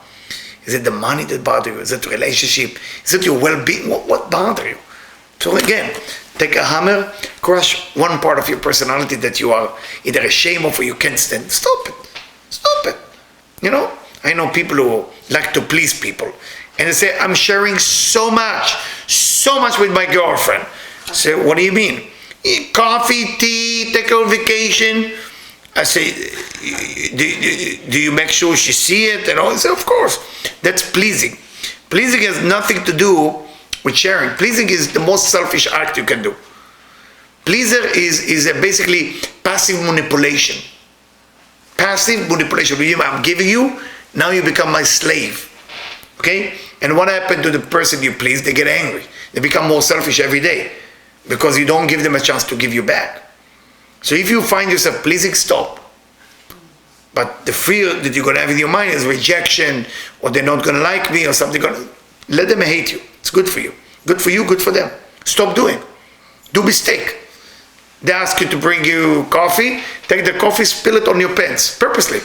Is it the money that bothers you? Is it relationship? Is it your well-being? What bothers you? So again, take a hammer, crush one part of your personality that you are either ashamed of or you can't stand. Stop it. Stop it. You know, I know people who like to please people. And they say, I'm sharing so much with my girlfriend. I say, what do you mean? Eat coffee, tea, take a vacation. I say, do you make sure she see it? And all? I say, of course. That's pleasing. Pleasing has nothing to do with sharing. Pleasing is the most selfish act you can do. Pleaser is basically passive manipulation. Passive manipulation. I'm giving you, now you become my slave. Okay? And what happened to the person you please? They get angry. They become more selfish every day because you don't give them a chance to give you back. So if you find yourself pleasing, stop. But the fear that you're going to have in your mind is rejection, or they're not going to like me, or something. Let them hate you. It's good for you. Good for you, good for them. Stop doing. Do mistake. They ask you to bring you coffee, take the coffee, spill it on your pants, purposely.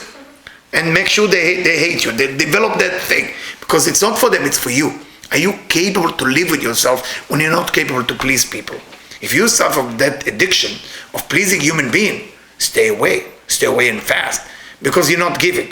And make sure they hate you. They develop that thing. Because it's not for them, it's for you. Are you capable to live with yourself when you're not capable to please people? If you suffer from that addiction of pleasing human being, stay away. Stay away and fast. Because you're not giving.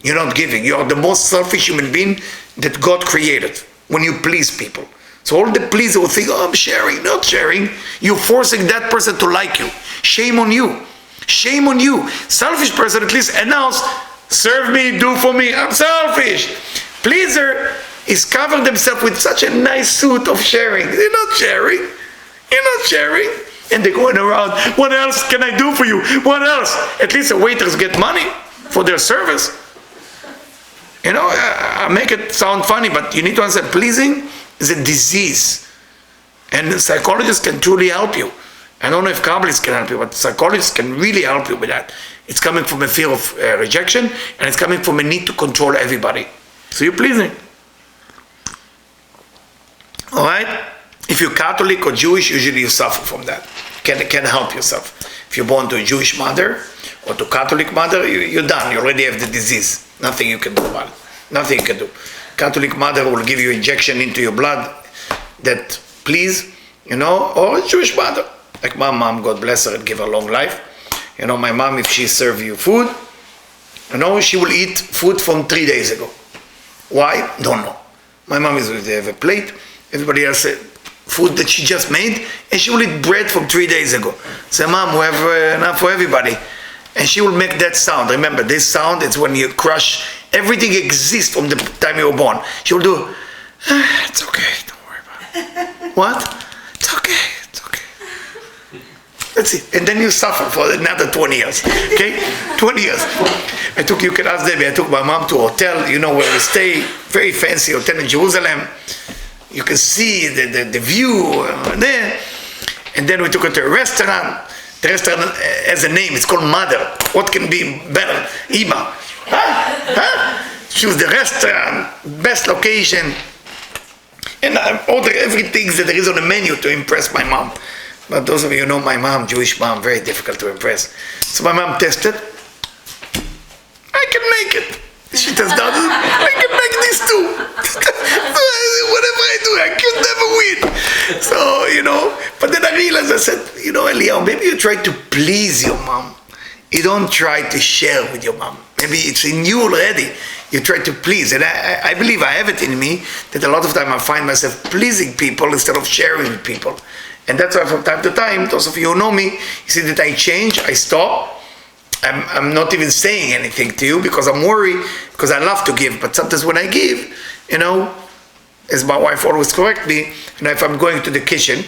You're not giving. You are the most selfish human being that God created when you please people. So all the pleasers will think, oh, I'm sharing, not sharing. You're forcing that person to like you. Shame on you. Shame on you. Selfish person at least announce, serve me, do for me, I'm selfish. Pleaser is covering themselves with such a nice suit of sharing. They're not sharing. You're not sharing. And they're going around, what else can I do for you? What else? At least the waiters get money for their service. You know, I make it sound funny, but you need to understand, pleasing is a disease. And psychologists can truly help you. I don't know if Kabbalists can help you, but psychologists can really help you with that. It's coming from a fear of rejection, and it's coming from a need to control everybody. So you're pleasing. All right? If you're Catholic or Jewish, usually you suffer from that. Can't help yourself. If you're born to a Jewish mother or to Catholic mother, you're done. You already have the disease. Nothing you can do about it. Nothing you can do. Catholic mother will give you injection into your blood that please, you know, or a Jewish mother. Like my mom, God bless her and give her long life. You know, my mom, if she serve you food, you know, she will eat food from 3 days ago. Why? Don't know. My mom is with have a plate. Everybody else food that she just made, and she will eat bread from 3 days ago. Say, Mom, we have enough for everybody. And she will make that sound. Remember, this sound is when you crush, everything exists from the time you were born. She will do, it's okay, don't worry about it. What? It's okay, it's okay. That's it. And then you suffer for another 20 years. Okay? 20 years. You can ask Debbie, I took my mom to a hotel, you know, where we stay, very fancy hotel in Jerusalem. You can see the view there. And then we took her to a restaurant. The restaurant has a name, it's called Mother. What can be better? Ima. Huh? Choose the restaurant, best location. And I order everything that there is on the menu to impress my mom. But those of you who know my mom, Jewish mom, very difficult to impress. So my mom tested. I can make it. She tested out. I can make this too. Whatever I do, I can never win. So, you know, but then I realized, I said, you know, Eliyahu, maybe you try to please your mom. You don't try to share with your mom. Maybe it's in you already. You try to please. And I believe I have it in me that a lot of time I find myself pleasing people instead of sharing with people. And that's why from time to time, those of you who know me, you see that I change, I stop. I'm not even saying anything to you because I'm worried, because I love to give. But sometimes when I give, you know, as my wife always corrects me, you know, if I'm going to the kitchen,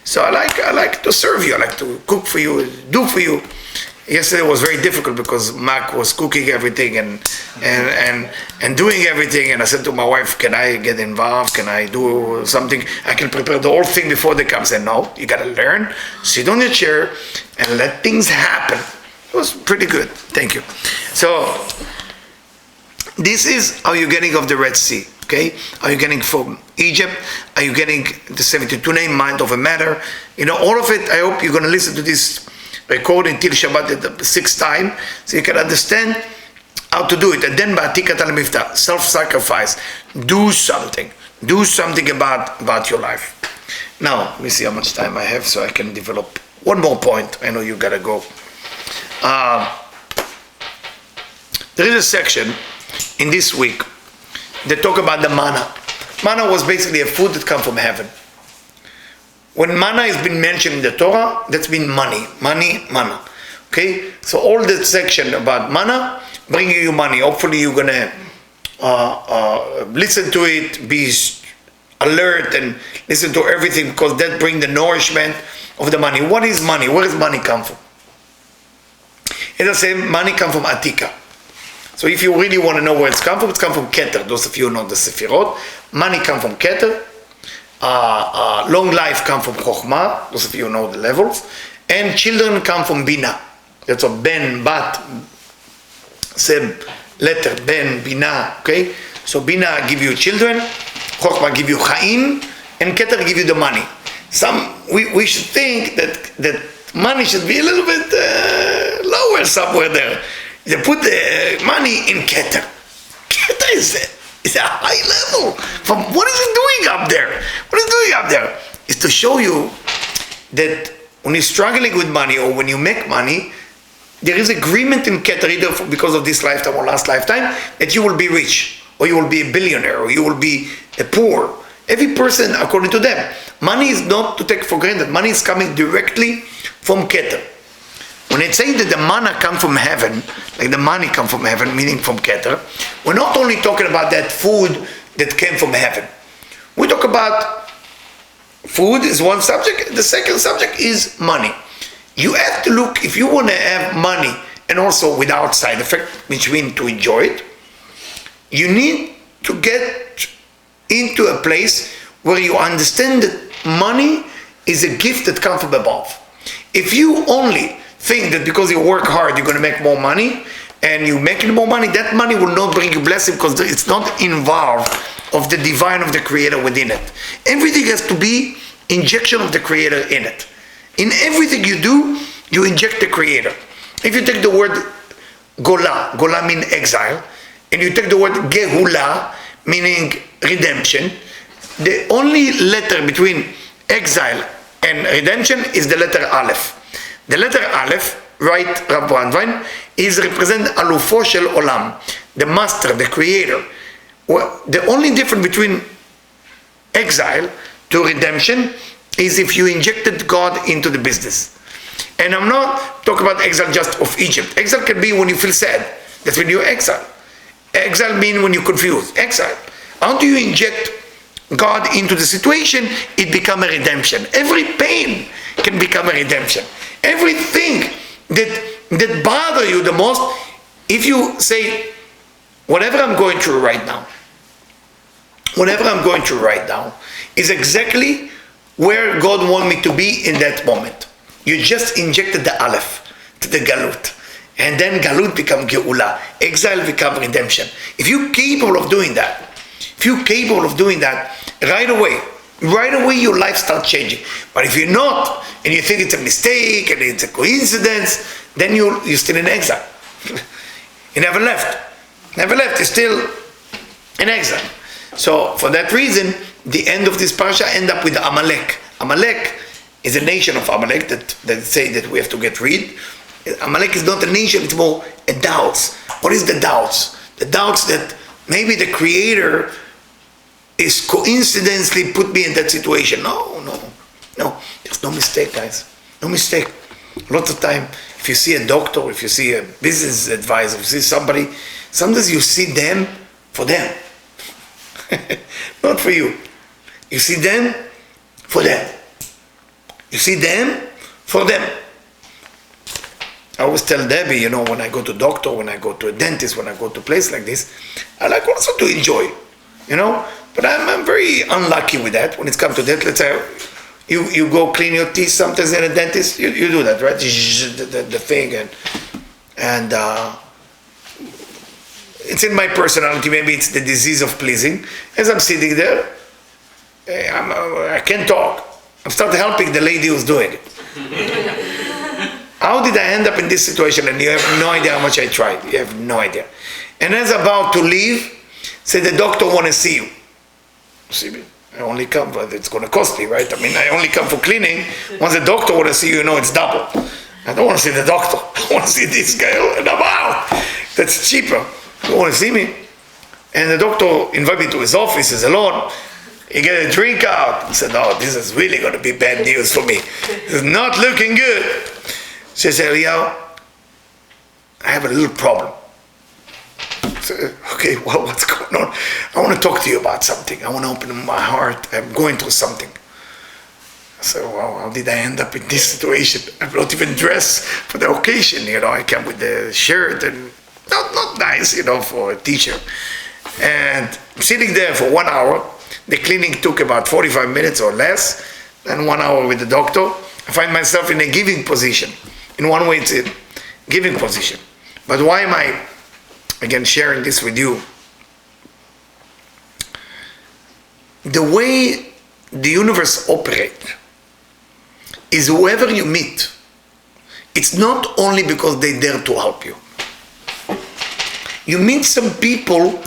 so I like to serve you, I like to cook for you, do for you. Yesterday was very difficult because Mark was cooking everything and doing everything, and I said to my wife, can I get involved? Can I do something? I can prepare the whole thing before they come. I said, no, you gotta learn, sit on your chair and let things happen. It was pretty good, thank you. So, this is how you're getting of the Red Sea, okay? Are you getting from Egypt? Are you getting the 72 name, mind over matter? You know, all of it, I hope you're gonna listen to this recording till Shabbat the 6th time, so you can understand how to do it. And then Ba'atikat al-Miftah, self-sacrifice. Do something about your life. Now, let me see how much time I have so I can develop one more point. I know you gotta go. There is a section in this week that talk about the manna. Manna was basically a food that comes from heaven. When manna has been mentioned in the Torah, that's been money, manna. Okay? So all that section about manna, bringing you money. Hopefully you're going to listen to it, be alert and listen to everything, because that brings the nourishment of the money. What is money? Where does money come from? As I say, money comes from Atika. So if you really want to know where it's come from Keter. Those of you who know the Sefirot. Money comes from Keter. Long life comes from Chokhmah. Those of you who know the levels. And children come from Bina. That's a Ben, Bat, same letter, Ben, Bina. Okay? So Bina give you children. Chokhmah give you Chaim. And Keter give you the money. We should think that money should be a little bit lower somewhere there. They put the money in Keter. Keter is a high level. From what is it doing up there? What is it doing up there? Is to show you that when you're struggling with money or when you make money, there is agreement in Keter, either because of this lifetime or last lifetime, that you will be rich, or you will be a billionaire, or you will be a poor. Every person, according to them. Money is not to take for granted. Money is coming directly from Keter. When it's saying that the manna comes from heaven, like the money comes from heaven, meaning from Keter, we're not only talking about that food that came from heaven. We talk about food is one subject. The second subject is money. You have to look, if you want to have money and also without side effect, which means to enjoy it, you need to get into a place where you understand that money is a gift that comes from above. If you only think that because you work hard you're going to make more money, and you're making more money, that money will not bring you blessing because it's not involved of the divine of the creator within it. Everything has to be injection of the creator in it. In everything you do, you inject the creator. If you take the word Gola means exile, and you take the word Gehula meaning redemption, the only letter between exile and redemption is the letter Aleph. The letter Aleph, right, Rav Brandwein, is represent Alufo Shel Olam, the master, the creator. Well, the only difference between exile to redemption is if you injected God into the business. And I'm not talking about exile just of Egypt. Exile can be when you feel sad. That's when you exile. Exile means when you're confused. Exile. How do you inject God into the situation? It becomes a redemption. Every pain can become a redemption. Everything that bother you the most, if you say, whatever I'm going through right now, is exactly where God wants me to be in that moment. You just injected the Aleph to the Galut. And then Galut become Geula. Exile become redemption. If you're capable of doing that, right away your life starts changing. But if you're not, and you think it's a mistake, and it's a coincidence, then you're still in exile. You never left. You're still in exile. So for that reason, the end of this parasha end up with Amalek. Amalek is a nation of Amalek that say that we have to get rid. Amalek is not a nation, it's more a doubts. What is the doubts? The doubts that maybe the Creator is coincidentally put me in that situation. No. There's no mistake, guys. No mistake. Lots of time, if you see a doctor, if you see a business advisor, if you see somebody, sometimes you see them for them. Not for you. You see them for them. You see them for them. I always tell Debbie, when I go to doctor, when I go to a dentist, when I go to a place like this, I like also to enjoy, But I'm very unlucky with that when it comes to that. Let's say you go clean your teeth sometimes in a dentist, you do that, right? The thing and it's in my personality. Maybe it's the disease of pleasing. As I'm sitting there, I can't talk. I'm starting helping the lady who's doing it. How did I end up in this situation? And you have no idea how much I tried. You have no idea. And as about to leave, say the doctor want to see you. See me? I only come, but it's going to cost me, right? I only come for cleaning. Once the doctor want to see you, it's double. I don't want to see the doctor. I want to see this guy. And I'm out. That's cheaper. You want to see me? And the doctor invited me to his office. He's alone. He get a drink out. I said, "Oh, this is really going to be bad news for me. It's not looking good." She said, "Eliyahu, I have a little problem." I said, "Okay, well, what's going on?" "I want to talk to you about something. I want to open my heart. I'm going through something." I said, "Well, how did I end up in this situation? I'm not even dressed for the occasion. I came with the shirt and not nice, for a teacher." And sitting there for 1 hour. The cleaning took about 45 minutes or less, and 1 hour with the doctor. I find myself in a giving position. In one way, it's a giving position. But why am I, again, sharing this with you? The way the universe operates is whoever you meet, it's not only because they dare to help you. You meet some people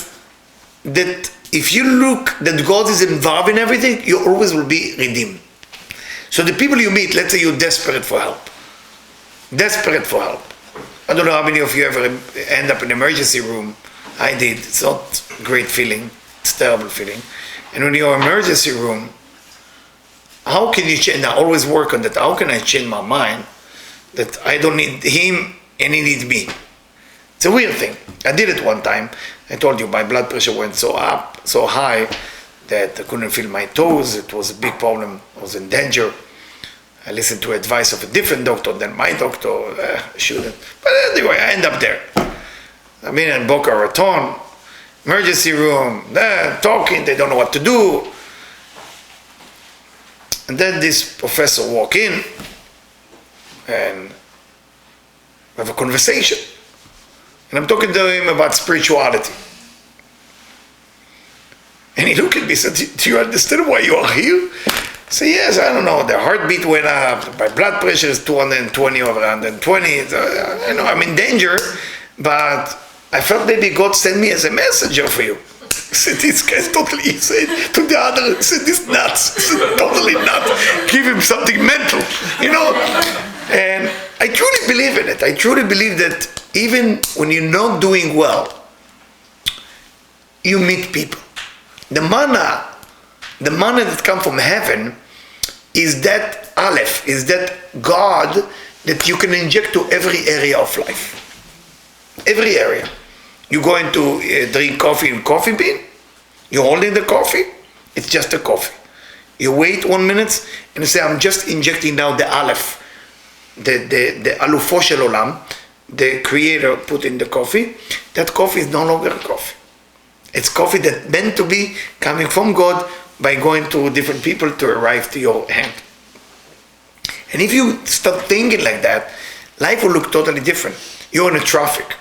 that if you look that God is involved in everything, you always will be redeemed. So the people you meet, let's say you're desperate for help. I don't know how many of you ever end up in an emergency room. I did. It's not a great feeling. It's a terrible feeling. And when you're in an emergency room, how can you change? I always work on that. How can I change my mind that I don't need him and he needs me? It's a weird thing. I did it one time. I told you my blood pressure went so high that I couldn't feel my toes. It was a big problem. I was in danger. I listened to advice of a different doctor than my doctor. I shouldn't. But anyway, I end up there. I'm in Boca Raton, emergency room, talking. They don't know what to do. And then this professor walk in and we have a conversation. And I'm talking to him about spirituality. And he looked at me and said, "Do you understand why you are here?" I said, "Yes, I don't know. The heartbeat went up. My blood pressure is 220 over 120. I know I'm in danger, but I felt maybe God sent me as a messenger for you." I said, "This guy's totally," he said to the other, he said, "This nuts." He said, "Totally nuts. Give him something mental, And I truly believe in it. I truly believe that even when you're not doing well, you meet people. The manna that comes from heaven is that Aleph, is that God that you can inject to every area of life. Every area. You're going to drink coffee in coffee bean, you're holding the coffee, it's just a coffee. You wait 1 minute and you say, "I'm just injecting now the Aleph the alufo shel olam, the creator put in the coffee, that coffee is no longer coffee. It's coffee that meant to be coming from God by going to different people to arrive to your hand. And if you start thinking like that, life will look totally different. You're in a traffic.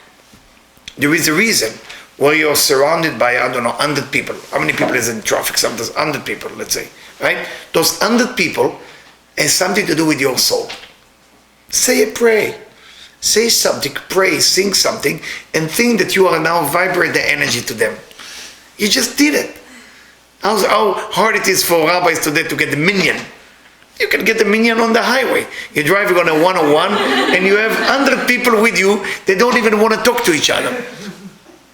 There is a reason where you're surrounded by, 100 people. How many people is in traffic? Sometimes 100 people, let's say, right? Those 100 people has something to do with your soul. Say a prayer. Say something, pray, sing something, and think that you are now vibrate the energy to them. You just did it. How hard it is for rabbis today to get the minyan. You can get the minyan on the highway. You're driving on a 101 and you have 100 people with you. They don't even want to talk to each other.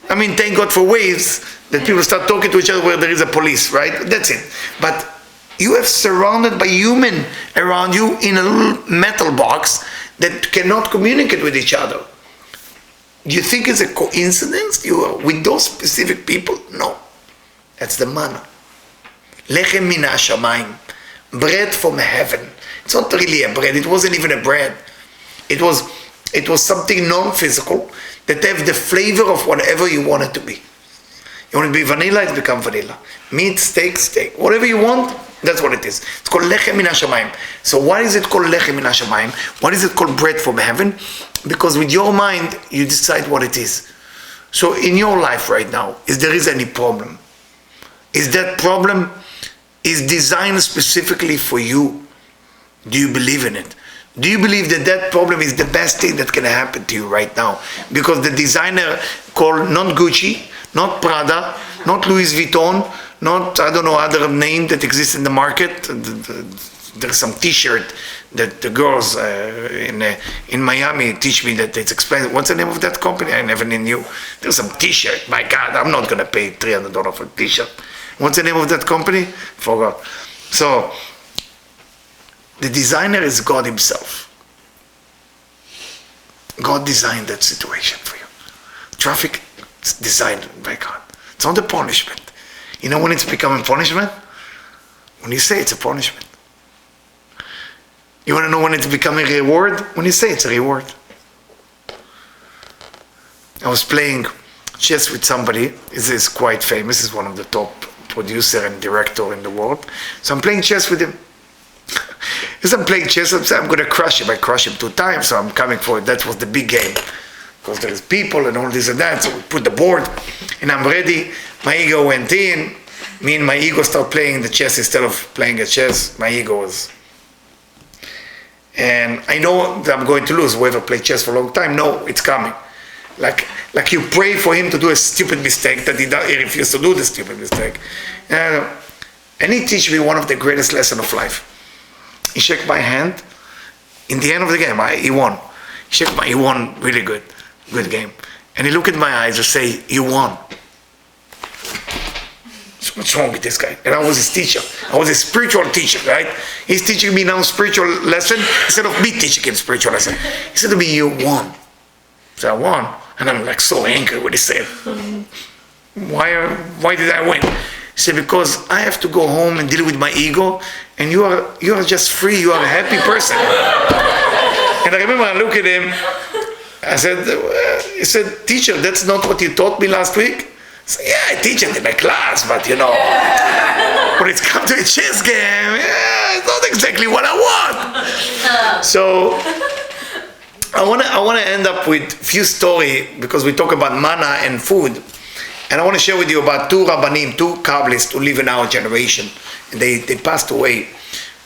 I mean, thank God for waves that people start talking to each other where there is a police, right? That's it. But you have surrounded by human around you in a little metal box that cannot communicate with each other. Do you think it's a coincidence you are with those specific people? No. That's the manna. Lechem min hashamayim. Bread from heaven. It's not really a bread. It wasn't even a bread. It was something non-physical that have the flavor of whatever you want it to be. You want it to be vanilla, it becomes vanilla. Meat, steak, steak. Whatever you want, that's what it is. It's called lechem min hashamayim. So why is it called lechem min hashamayim? Why is it called bread from heaven? Because with your mind, you decide what it is. So in your life right now, is there is any problem? Is that problem is designed specifically for you? Do you believe in it? Do you believe that that problem is the best thing that can happen to you right now? Because the designer called not Gucci, not Prada, not Louis Vuitton, not, other name that exists in the market. There's some t-shirt that the girls in Miami teach me that it's expensive. What's the name of that company? I never knew. There's some t-shirt. My God, I'm not going to pay $300 for a t-shirt. What's the name of that company? Forgot. So, the designer is God himself. God designed that situation for you. Traffic is designed by God. It's not a punishment. You know when it's becoming punishment? When you say it's a punishment. You want to know when it's becoming a reward? When you say it's a reward. I was playing chess with somebody. He's quite famous. He's one of the top producer and director in the world. So I'm playing chess with him. As I'm playing chess, I'm going to crush him. I crushed him 2 times, so I'm coming for it. That was the big game. Because there's people and all this and that. So we put the board, and I'm ready. My ego went in. Me and my ego start playing the chess instead of playing a chess. My ego was... And I know that I'm going to lose. Whoever played chess for a long time, no, it's coming. Like you pray for him to do a stupid mistake, that he refused to do the stupid mistake. And he teach me one of the greatest lessons of life. He shook my hand. In the end of the game, he won. He won really good game. And he looked in my eyes and say, "You won." So what's wrong with this guy? And I was his teacher. I was a spiritual teacher, right? He's teaching me now spiritual lesson instead of me teaching him spiritual lesson. He said to me, "You won." So I won. And I'm like so angry when he said, why did I win? He said, because I have to go home and deal with my ego, and you are just free, you are a happy person. And I remember I looked at him, he said, "Teacher, that's not what you taught me last week?" I said, "Yeah, I teach it in my class, but when it's come to a chess game, it's not exactly what I want." So I want to end up with few story, because we talk about manna and food, and I want to share with you about 2 Rabbanim, 2 Kabbalists who live in our generation. They passed away.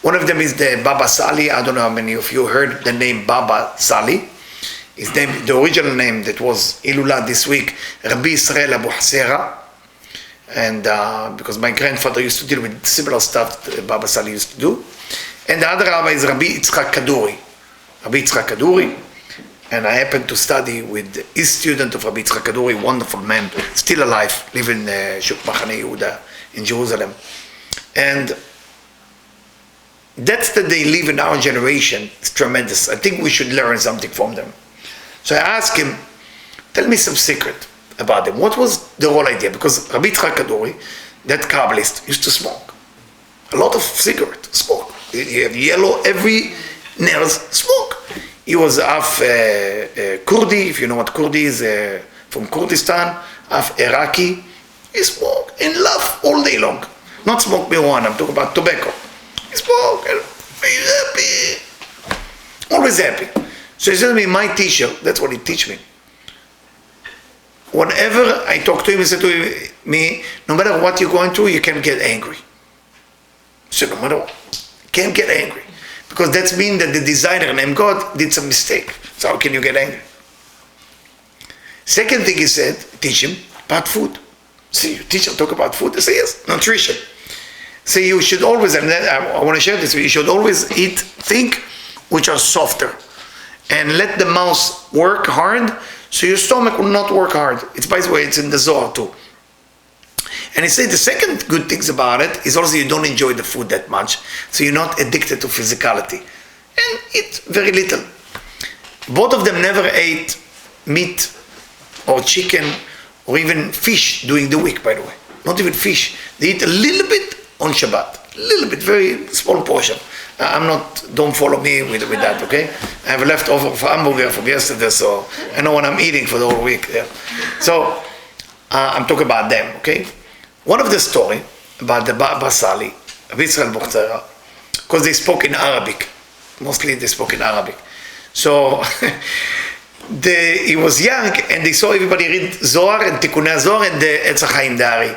One of them is the Baba Sali. I don't know how many of you heard the name Baba Sali. His name, the original name that was Ilula this week, Rabbi Israel Abu Hasera. And because my grandfather used to deal with similar stuff that Baba Sali used to do. And the other rabbi is Rabbi Yitzchak Kaduri. Rabbi Yitzchak Kaduri. And I happened to study with his student of Rabbi Yitzchak Kaduri, wonderful man, still alive, live in Shuk Machane Yehuda in Jerusalem. And that's that they live in our generation. It's tremendous. I think we should learn something from them. So I asked him, tell me some secret about them. What was the whole idea? Because Rabbi Yitzchak Kaduri, that Kabbalist, used to smoke. A lot of cigarette, smoke. You have yellow, every nails, smoke. He was half Kurdi, if you know what Kurdi is, from Kurdistan, half Iraqi. He smoked and laughed all day long. Not smoke marijuana, I'm talking about tobacco. He smoked and he's happy. Always happy. So he said to me, my teacher, that's what he teach me. Whenever I talk to him, he said to me, no matter what you're going through, you can't get angry. So no matter what, you can't get angry. Because that means that the designer named God did some mistake. So how can you get angry? Second thing he said, teach him about food. See, you teach him, talk about food. I say, yes, nutrition. Say you should always, and then I want to share this with you, you should always eat things which are softer. And let the mouth work hard, so your stomach will not work hard. It's, by the way, it's in the Zohar too. And he said the second good things about it is also you don't enjoy the food that much, so you're not addicted to physicality. And eat very little. Both of them never ate meat or chicken or even fish during the week, by the way. Not even fish. They eat a little bit on Shabbat. A little bit, very small portion. Don't follow me with that, okay? I have leftover for hamburger from yesterday, so I know what I'm eating for the whole week. Yeah. So, I'm talking about them, okay? One of the story about the Basali, of Israel Bukhara, because they spoke in Arabic. Mostly they spoke in Arabic. So, he was young, and they saw everybody read Zohar and Tikkunei Zohar and the Etz HaChaim Dari.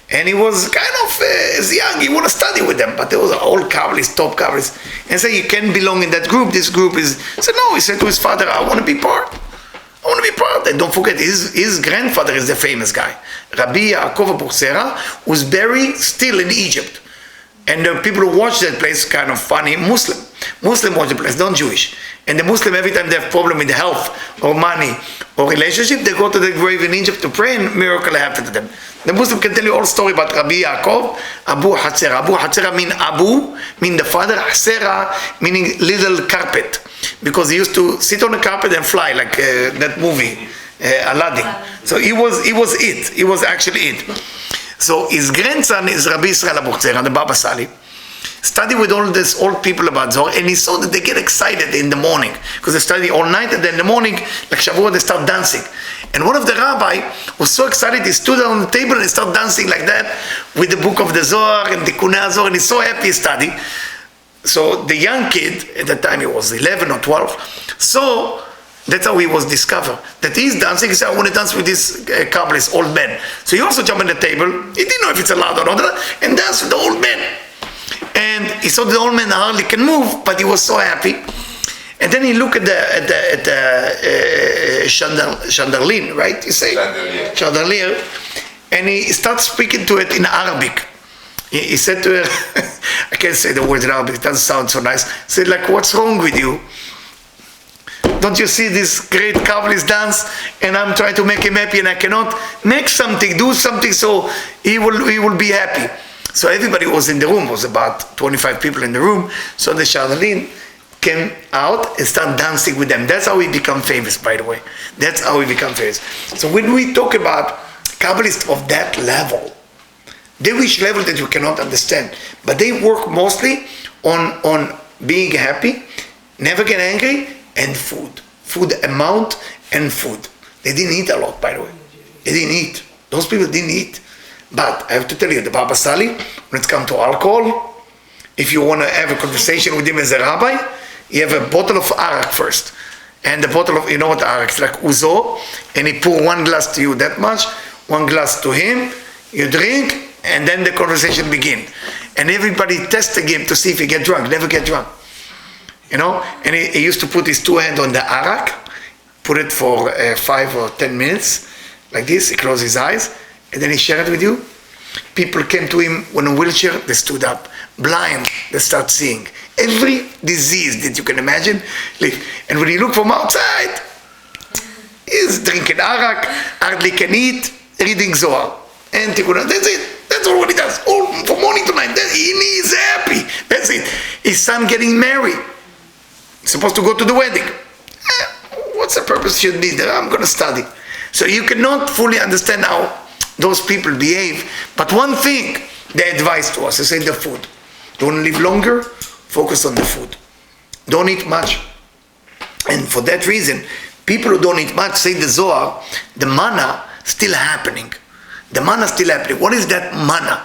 And he was kind of, as young, he wanted to study with them, but there was all Kabbalists, top Kabbalists. And said, you can't belong in that group, this group is... He said, no, he said to his father, I want to be part. I want to be part. And don't forget, his grandfather is the famous guy. Rabbi Yaakov Abuchzera was buried still in Egypt. And the people who watch that place, kind of funny, Muslim watch the place, not Jewish. And the Muslim, every time they have problem with health or money or relationship, they go to the grave in Egypt to pray and miracle happen to them. The Muslim can tell you all story about Rabbi Yaakov, Abu Hatzera. Abu Hatzera mean Abu, mean the father, Hatzera meaning little carpet. Because he used to sit on the carpet and fly like that movie, Aladdin. So he was it. He was actually it. So his grandson is Rabbi Israel Abuchzera, the Baba Sali. Study with all these old people about Zohar, and he saw that they get excited in the morning because they study all night, and then in the morning, like Shavuot, they start dancing. And one of the rabbi was so excited, he stood on the table and he started dancing like that with the book of the Zohar and the Tikkunei Zohar, and he's so happy he studied. So the young kid, at that time he was 11 or 12, so that's how he was discovered. That he's dancing, he said, I want to dance with this Kabbalist, old man. So he also jumped on the table, he didn't know if it's allowed or not, and danced with the old man. And he saw the old man hardly can move, but he was so happy. And then he looked at the chandelier, right? You say chandelier, and he starts speaking to it in Arabic. He said to her, I can't say the words in Arabic, it doesn't sound so nice. He said, like, what's wrong with you? Don't you see this great Kabbalist dance? And I'm trying to make him happy, and I cannot. Make something, do something, so he will be happy. So everybody was in the room, was about 25 people in the room. So the chandelier came out and started dancing with them. That's how we become famous, by the way. That's how we become famous. So when we talk about Kabbalists of that level, they reach level that you cannot understand. But they work mostly on being happy, never get angry, and food. Food amount and food. They didn't eat a lot, by the way. They didn't eat. Those people didn't eat. But I have to tell you, the Baba Sali, when it comes to alcohol, if you want to have a conversation with him as a rabbi, you have a bottle of arak first. And the bottle of, you know what arak is, like uzo, and he pour one glass to you that much, one glass to him, you drink, and then the conversation begins. And everybody tests him to see if he get drunk, never get drunk. You know, and he used to put his two hands on the arak, put it for 5 or 10 minutes, like this, he closed his eyes, and then he shared it with you. People came to him in a wheelchair, they stood up. Blind, they start seeing. Every disease that you can imagine. And when you look from outside, he's drinking arak, hardly can eat, reading Zohar. And Tikkunei, that's it. That's all what he does. All from morning to night. He's happy. That's it. His son getting married. He's supposed to go to the wedding. What's the purpose should be there? I'm going to study. So you cannot fully understand how those people behave. But one thing they advise to us, they say the food. You want to live longer? Focus on the food. Don't eat much. And for that reason, people who don't eat much, say the Zohar, the manna still happening. The manna still happening. What is that manna?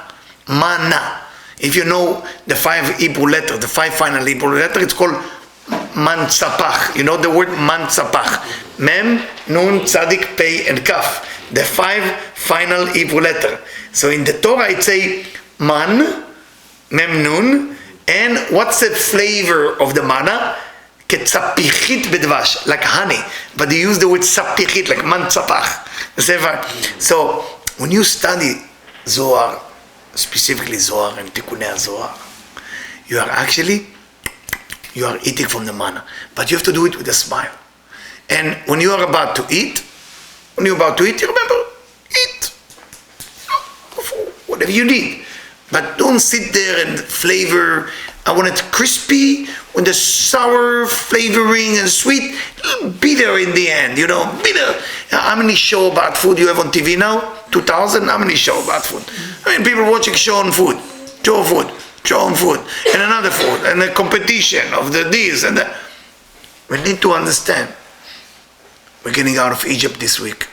Manna. If you know the 5 Hebrew letters, the 5 final Hebrew letters, it's called Mantzapach. You know the word Mantzapach. Mem, Nun, Tzadik, Pei, and Kaf. The 5 final Hebrew letters. So in the Torah it say Man, Mem, Nun, and what's the flavor of the manna? Ketzapichit bedvash, like honey. But they use the word sapichit, like Mantzapach. So when you study Zohar, specifically Zohar and Tikkunei Zohar, you are eating from the manna, but you have to do it with a smile. And when you are about to eat, you remember, eat whatever you need, but don't sit there and flavor. I want it crispy with the sour flavoring and sweet, bitter in the end, bitter. How many shows about food you have on TV now? 2000? How many shows about food? I mean, people watching show on food, and another food, and the competition of the this and that. We need to understand, we're getting out of Egypt this week.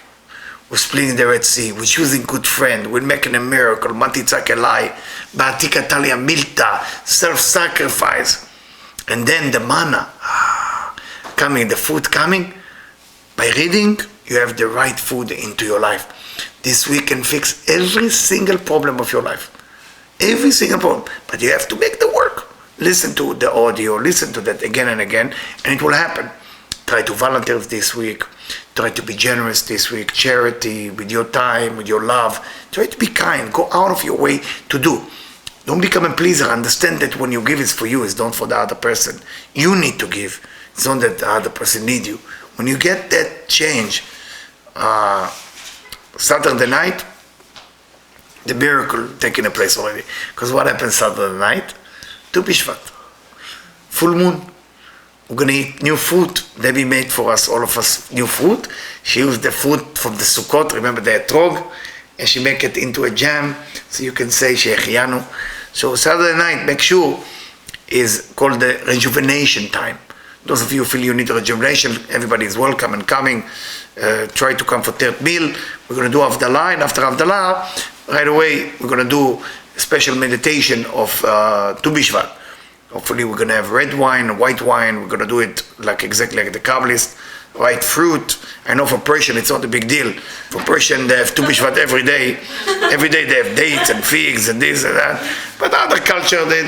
We're splitting the Red Sea. We're choosing good friend. We're making a miracle. Matitzak Elai, Ba'atika Talia Milta, self-sacrifice. And then the manna coming, the food coming. By reading, you have the right food into your life. This week can fix every single problem of your life. Every single problem. But you have to make the work. Listen to the audio, listen to that again and again, and it will happen. Try to volunteer this week. Try to be generous this week. Charity, with your time, with your love. Try to be kind. Go out of your way to do. Don't become a pleaser. Understand that when you give, it's for you. It's not for the other person. You need to give. It's not that the other person needs you. When you get that change, Saturday night, the miracle taking place already. Because what happens Saturday night? Tu Bishvat. Full moon. We're going to eat new food. Debbie made for us, all of us, new food. She used the food from the Sukkot, remember the etrog, and she make it into a jam, so you can say Shechianu. So Saturday night, make sure, is called the rejuvenation time. Those of you who feel you need rejuvenation, everybody is welcome and coming. Try to come for third meal. We're going to do Havdalah, and after Havdalah, right away, we're going to do a special meditation of Tu Bishvat. Hopefully we're going to have red wine, white wine. We're going to do it exactly like the Kabbalist. Right fruit. I know for Persian it's not a big deal. For Persian they have Tu Bishvat every day. Every day they have dates and figs and this and that. But other culture, they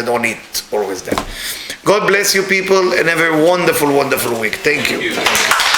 don't eat always that. God bless you people and have a wonderful, wonderful week. Thank you.